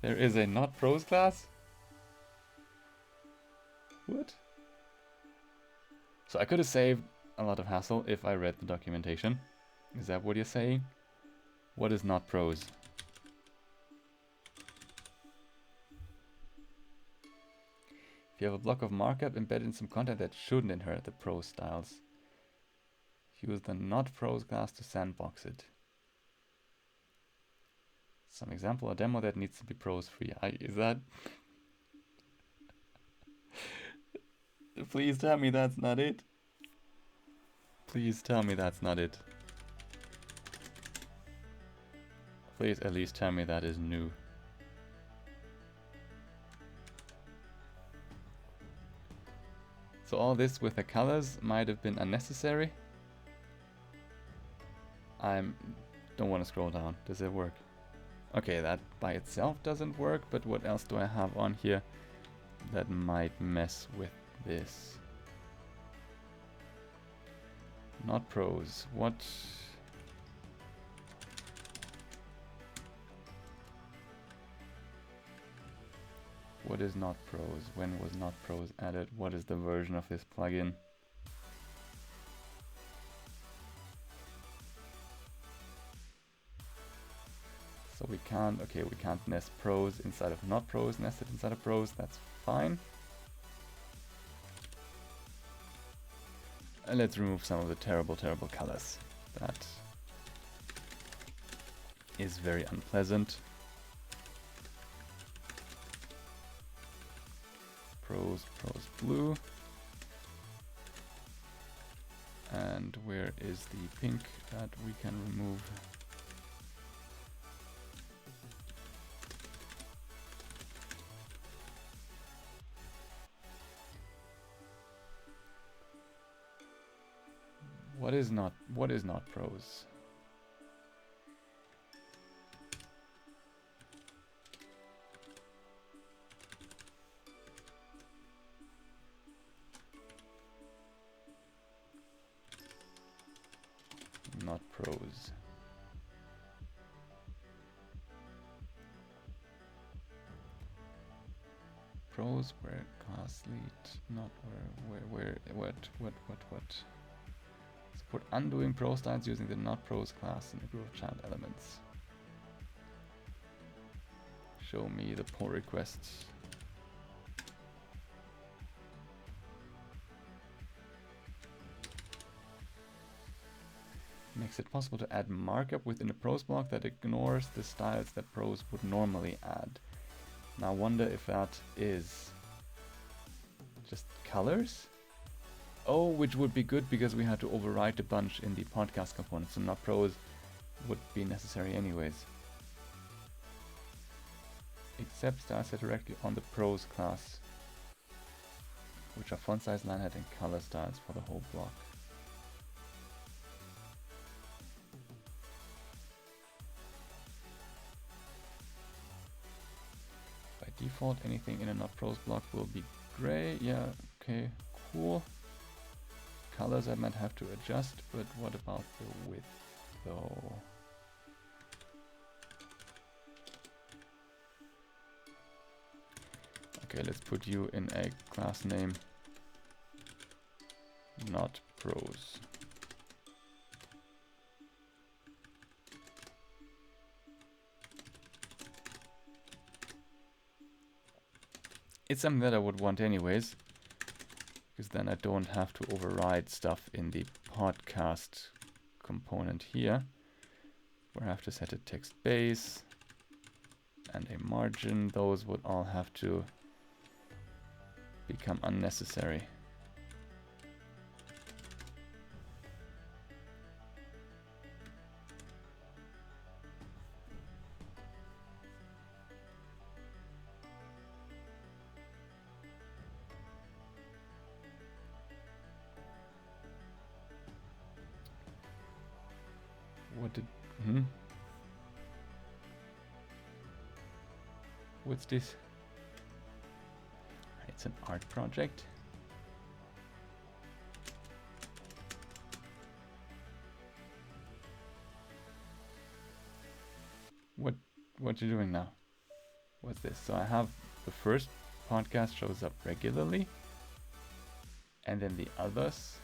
There is a not pros class? What? So I could have saved a lot of hassle if I read the documentation. Is that what you're saying? What is not prose? If you have a block of markup embedded in some content that shouldn't inherit the prose styles, use the not prose class to sandbox it. Some example, a demo that needs to be prose free. Is that? Please tell me that's not it. Please tell me that's not it. Please at least tell me that is new. So all this with the colors might have been unnecessary. Don't want to scroll down. Does it work? Okay, that by itself doesn't work, but what else do I have on here that might mess with this? Not prose. What? What is not prose? When was not prose added? What is the version of this plugin? So we can't nest prose inside of not prose, nested inside of prose, that's fine. And let's remove some of the terrible colors. That is very unpleasant. Prose blue. And where is the pink that we can remove? What is not prose? Not prose. Prose where class lead, not where what? Support undoing prose styles using the not prose class in the group of child elements. Show me the pull requests. Makes it possible to add markup within a prose block that ignores the styles that prose would normally add. Now I wonder if that is just colors? Oh, which would be good because we had to overwrite a bunch in the podcast component, so not prose would be necessary anyways. Except styles set directly on the prose class, which are font size, line height, and color styles for the whole block. By default, anything in a not prose block will be gray. Yeah, okay, cool. Colors I might have to adjust, but what about the width though? Okay, let's put you in a class name not prose. It's something that I would want anyways, because then I don't have to override stuff in the podcast component here, where I have to set a text base and a margin. Those would all have to become unnecessary. What did... What's this? It's an art project. What you doing now? What's this? So I have the first podcast shows up regularly, And then the others.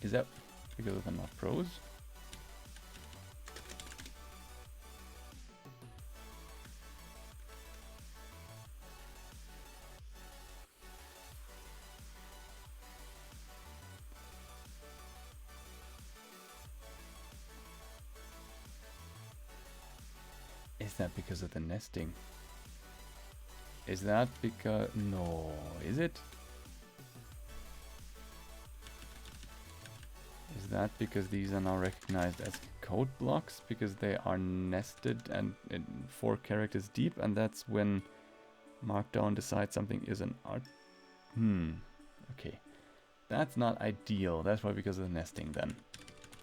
Is that because of the not pros? Is that because of the nesting? Is that because... No, is it? Is that because these are now recognized as code blocks because they are nested and 4 characters deep, and that's when Markdown decides something is an art? Okay. That's not ideal. That's why because of the nesting then.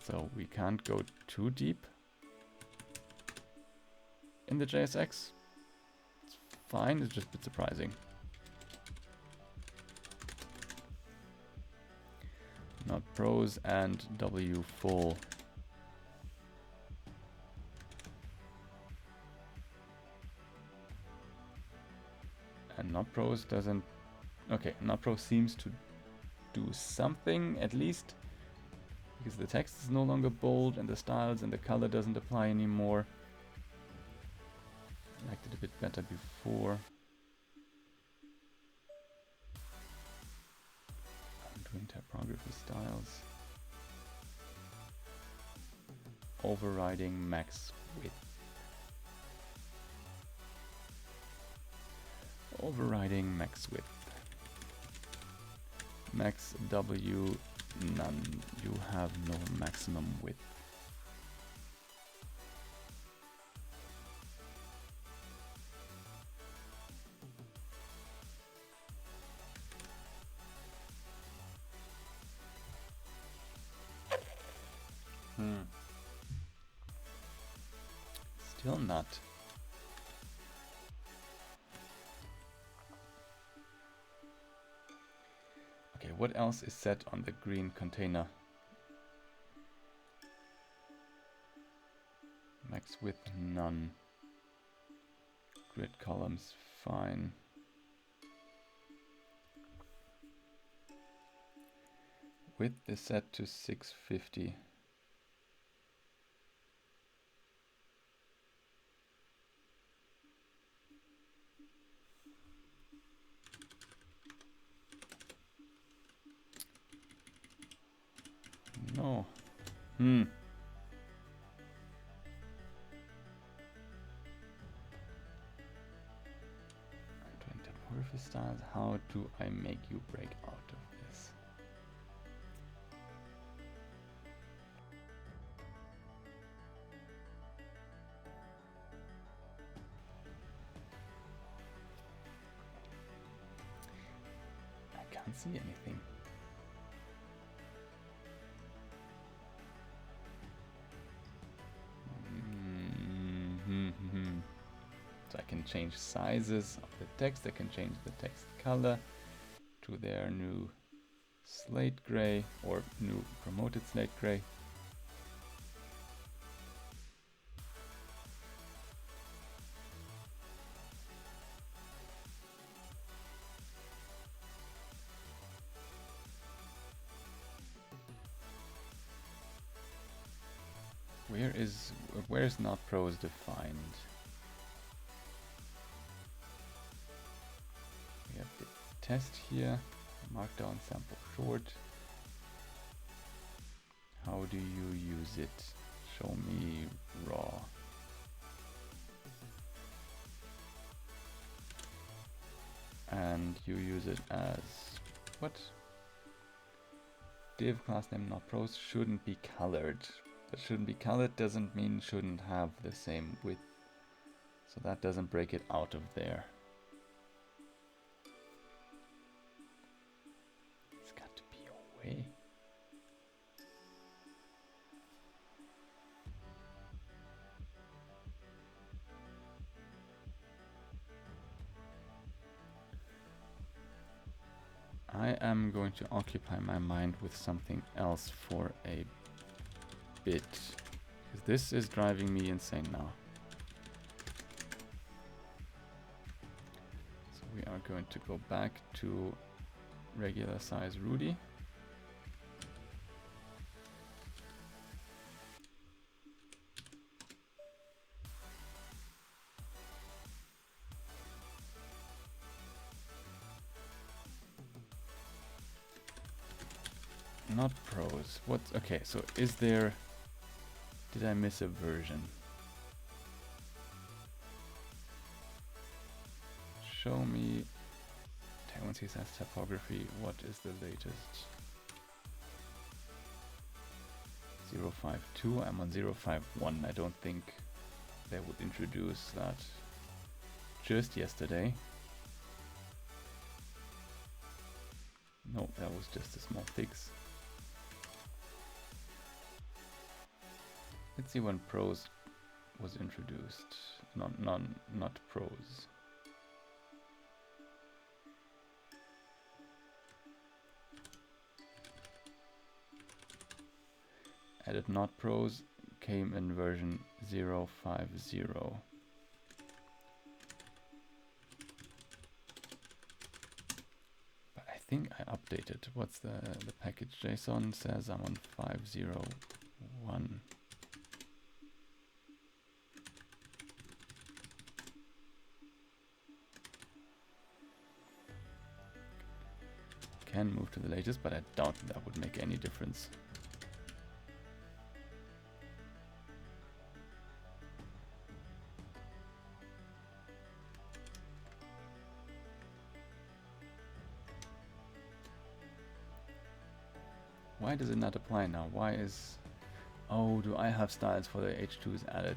So we can't go too deep in the JSX. It's fine, it's just a bit surprising. Not pros and W full. And not pros doesn't... Okay, not pro seems to do something at least. Because the text is no longer bold and the styles and the color doesn't apply anymore. I liked it a bit better before. I'm doing typography styles. Overriding max width. Overriding max width. Max W none. You have no maximum width. Still not. Okay, what else is set on the green container? Max width none. Grid columns fine. Width is set to 650. No. Doing typography styles. How do I make you break out of this? I can't see anything. So I can change sizes of the text. I can change the text color to their new slate gray or new promoted slate gray. Where is not pros defined? We have the test here, markdown sample short. How do you use it? Show me raw. And you use it as what? Div class name not pros shouldn't be colored. But shouldn't be colored doesn't mean shouldn't have the same width. So that doesn't break it out of there. It's got to be a way. I am going to occupy my mind with something else for a bit, because this is driving me insane now. So we are going to go back to regular size Rudy. Not pros. What? Okay, so is there... Did I miss a version? Show me Tailwind CSS typography. What is the latest? 052. I'm on 051. I don't think they would introduce that just yesterday. No, that was just a small fix. Let's see when pros was introduced. Not pros. Added not pros came in version 050. But I think I updated. What's the package JSON says I'm on 501. Can move to the latest, but I doubt that would make any difference. Why does it not apply now? Why is... Oh, do I have styles for the H2s added?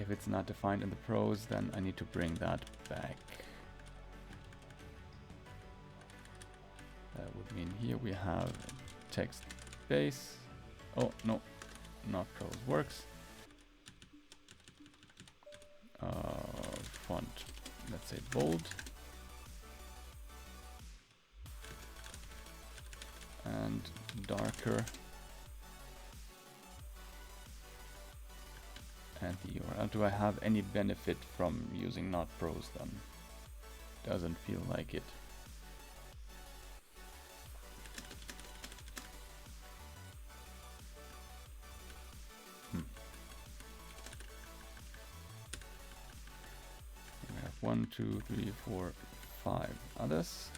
If it's not defined in the pros, then I need to bring that back. That would mean here we have text base. Oh, no, not pros works. Font, let's say bold. And darker. And the URL. Do I have any benefit from using not pros then? Doesn't feel like it. We have 1, 2, 3, 4, 5 others.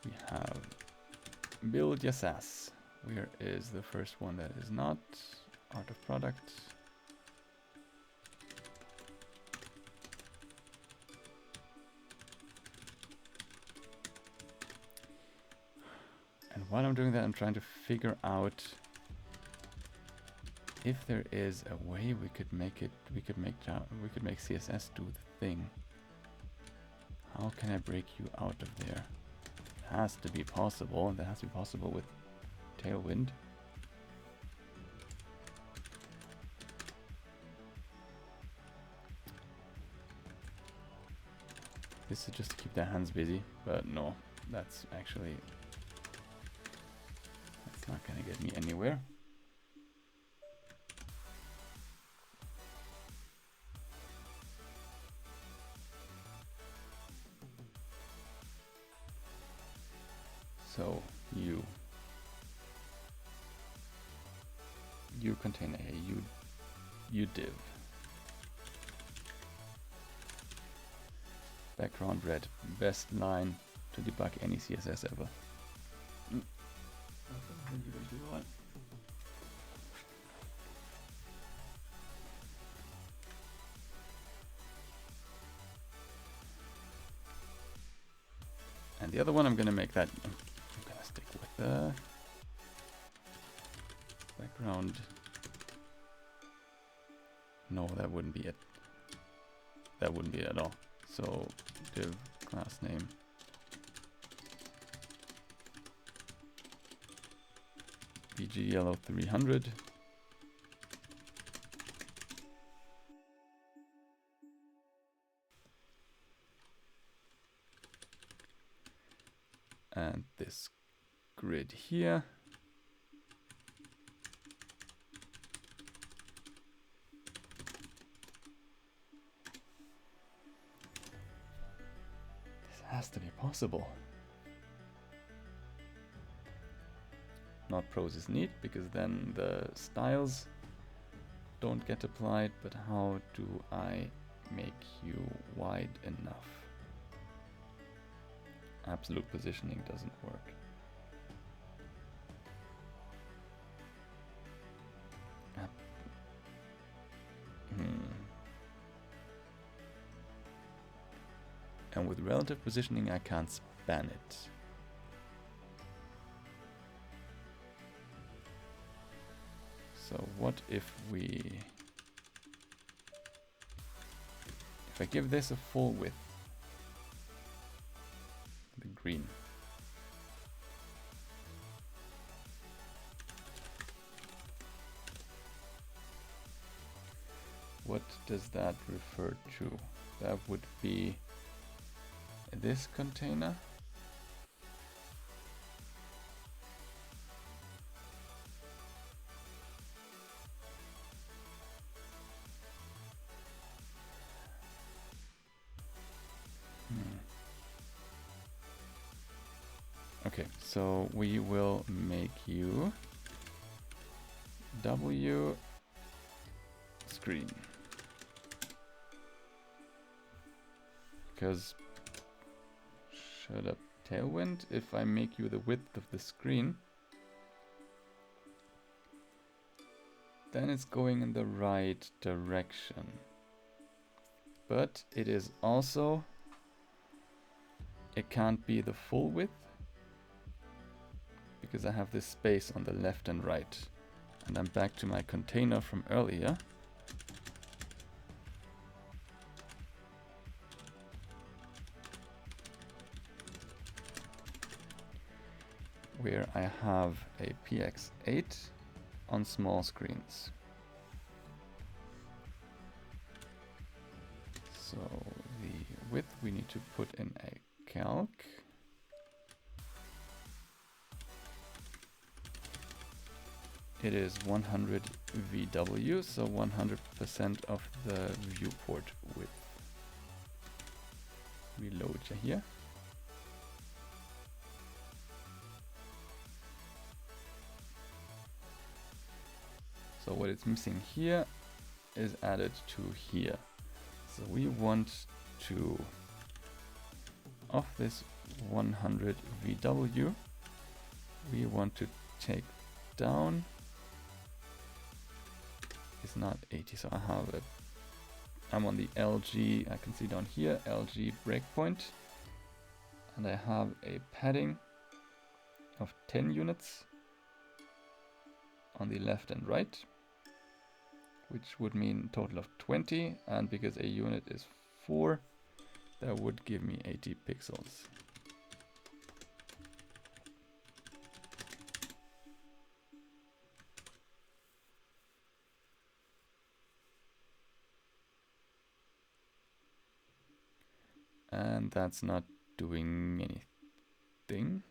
We have build your SaaS. Where is the first one that is not? Art of product. And while I'm doing that, I'm trying to figure out if there is a way we could make it. We could make CSS do the thing. How can I break you out of there? Has to be possible, and that has to be possible with Tailwind. This is just to keep their hands busy, but no, that's not gonna get me anywhere. So you contain a you div. Background red, best line to debug any CSS ever. And the other one, I'm gonna make that. I'm gonna stick with the background. No, that wouldn't be it. That wouldn't be it at all. So div class name. BG yellow 300. And this grid it here. This has to be possible. Not pros is neat, because then the styles don't get applied, but how do I make you wide enough? Absolute positioning doesn't work. And with relative positioning I can't span it. So what if I give this a full width, the green. What does that refer to? That would be this container. Okay, so we will make you W screen. Because shut up, Tailwind, if I make you the width of the screen, then it's going in the right direction. But it is also, it can't be the full width, because I have this space on the left and right. And I'm back to my container from earlier. Where I have a PX8 on small screens. So the width we need to put in a calc. It is 100 VW, so 100% of the viewport width. Reload here. So what it's missing here is added to here. So we want to, of this 100 VW, we want to take down, it's not 80, so I have a, I'm on the LG, I can see down here, LG breakpoint, and I have a padding of 10 units on the left and right, which would mean a total of 20, and because a unit is 4, that would give me 80 pixels. And that's not doing anything.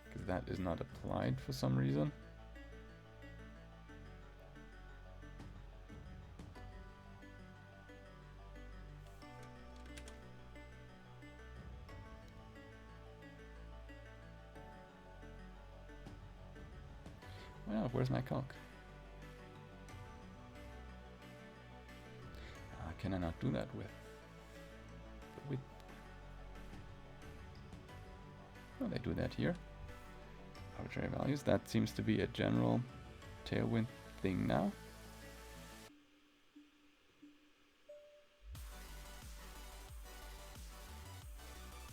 Because that is not applied for some reason. Well, where's my calc? Can I not do that with? Oh, they do that here. Arbitrary values. That seems to be a general Tailwind thing now.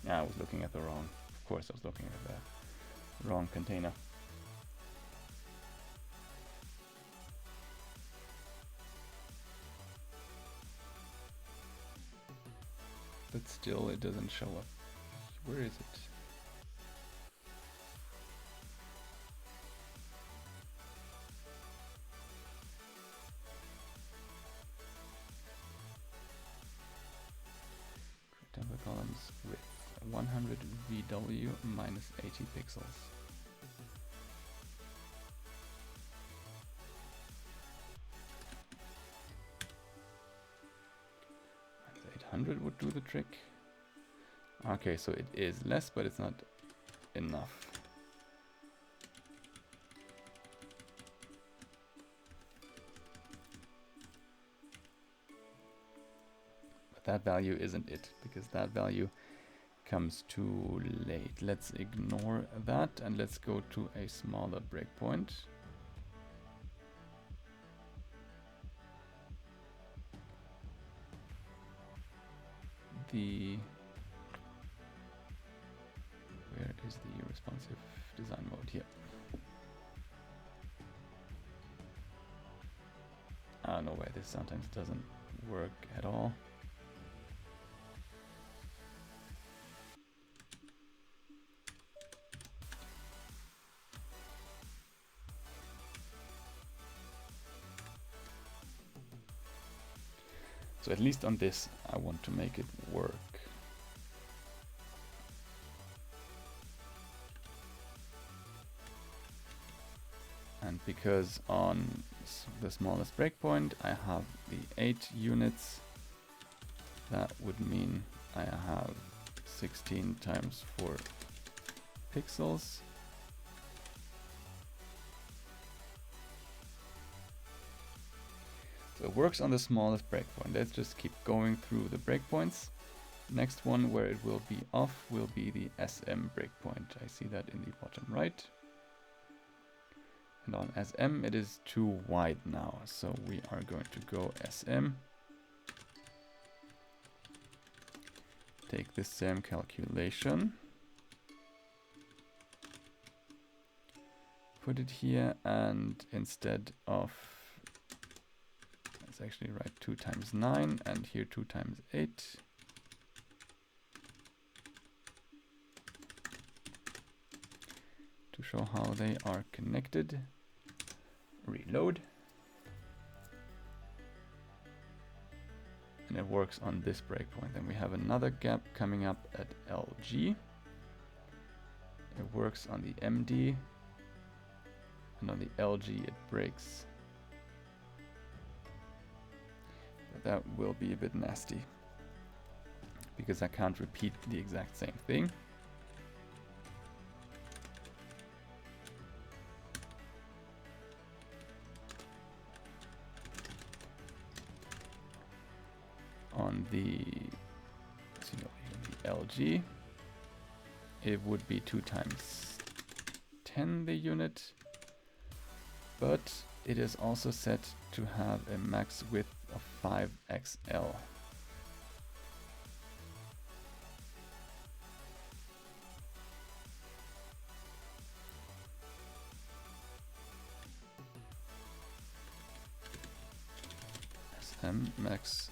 Yeah, I was looking at the wrong. Of course, I was looking at the wrong container. But still, it doesn't show up. Where is it? rectangular columns with 100 VW minus 80 pixels. And 800 would do the trick. Okay, so it is less, but it's not enough. But that value isn't it, because that value comes too late. Let's ignore that and let's go to a smaller breakpoint. Where is the responsive design mode? Here. No way, this sometimes doesn't work at all. So at least on this, I want to make it work. And because on the smallest breakpoint I have the 8 units, that would mean I have 16 times 4 pixels. So it works on the smallest breakpoint. Let's just keep going through the breakpoints. Next one where it will be off will be the SM breakpoint. I see that in the bottom right. And on SM it is too wide now, so we are going to go SM. Take the same calculation. Put it here, and instead of, let's actually write 2 times 9 and here 2 times 8. To show how they are connected. Reload. And it works on this breakpoint. Then we have another gap coming up at LG. It works on the MD. And on the LG it breaks. But that will be a bit nasty, because I can't repeat the exact same thing. On the LG, it would be 2 times 10 the unit, but it is also set to have a max width of 5XL. SM max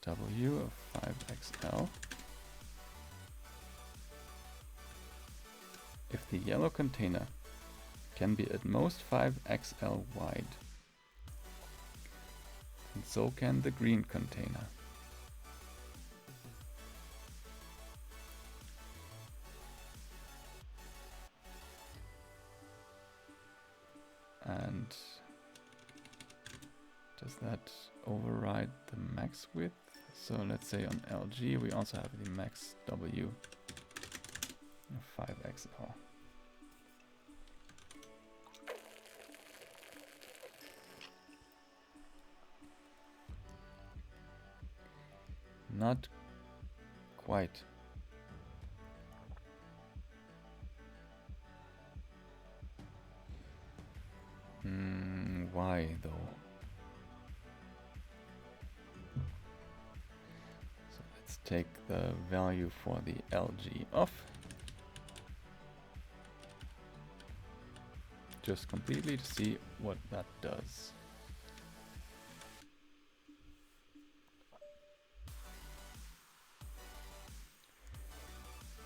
W of 5XL. If the yellow container can be at most 5XL wide, and so can the green container. And does that override the max width? So let's say on LG we also have the max W of 5XL. Not quite. Why though? So let's take the value for the LG off. Just completely to see what that does.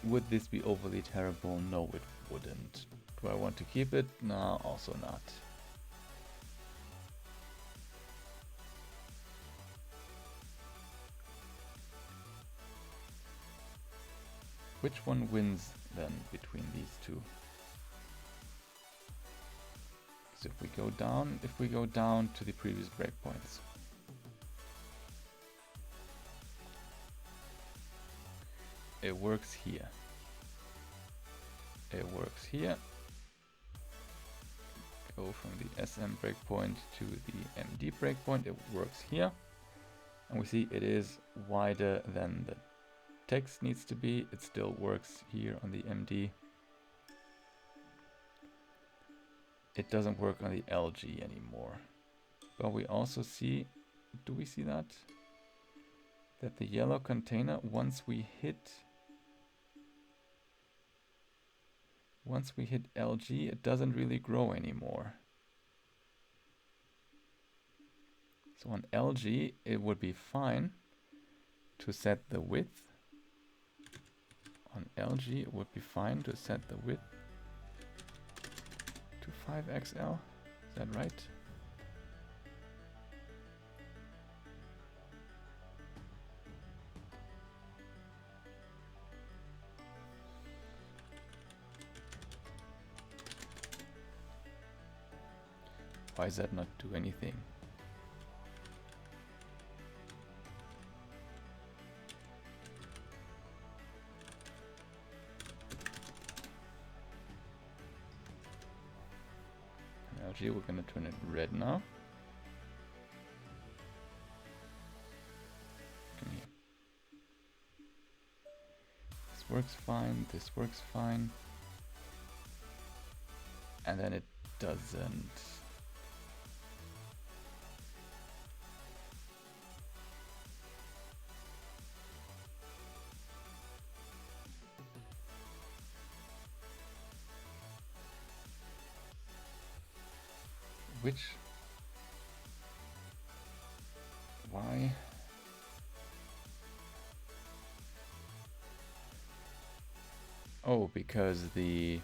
Would this be overly terrible? No, it wouldn't. Do I want to keep it? No, also not. Which one wins then between these two? So if we go down to the previous breakpoints, it works here. It works here. Go from the SM breakpoint to the MD breakpoint. It works here. And we see it is wider than the text needs to be. It still works here on the MD. It doesn't work on the LG anymore. But we also see, do we see that? That the yellow container, once we hit LG, it doesn't really grow anymore. So on LG, it would be fine to set the width. On LG, it would be fine to set the width to 5XL. Is that right? Why does that not do anything? LG, we're going to turn it red now. Come here. This works fine, this works fine. And then it doesn't. Why? Oh, because the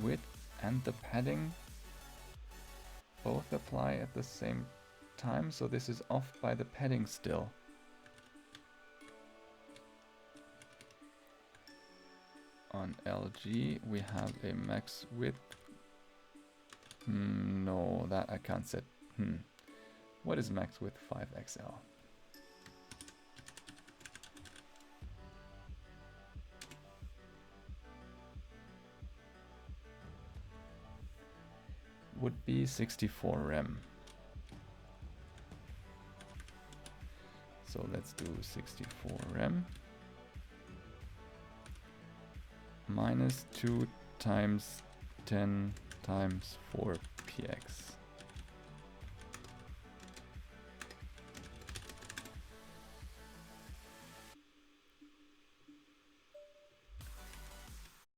width and the padding both apply at the same time, so this is off by the padding still. On LG, we have a max width. No, that I can't set. What is max width 5XL? Would be 64 rem. So let's do 64 rem. Minus 2 times 10 times 4 px.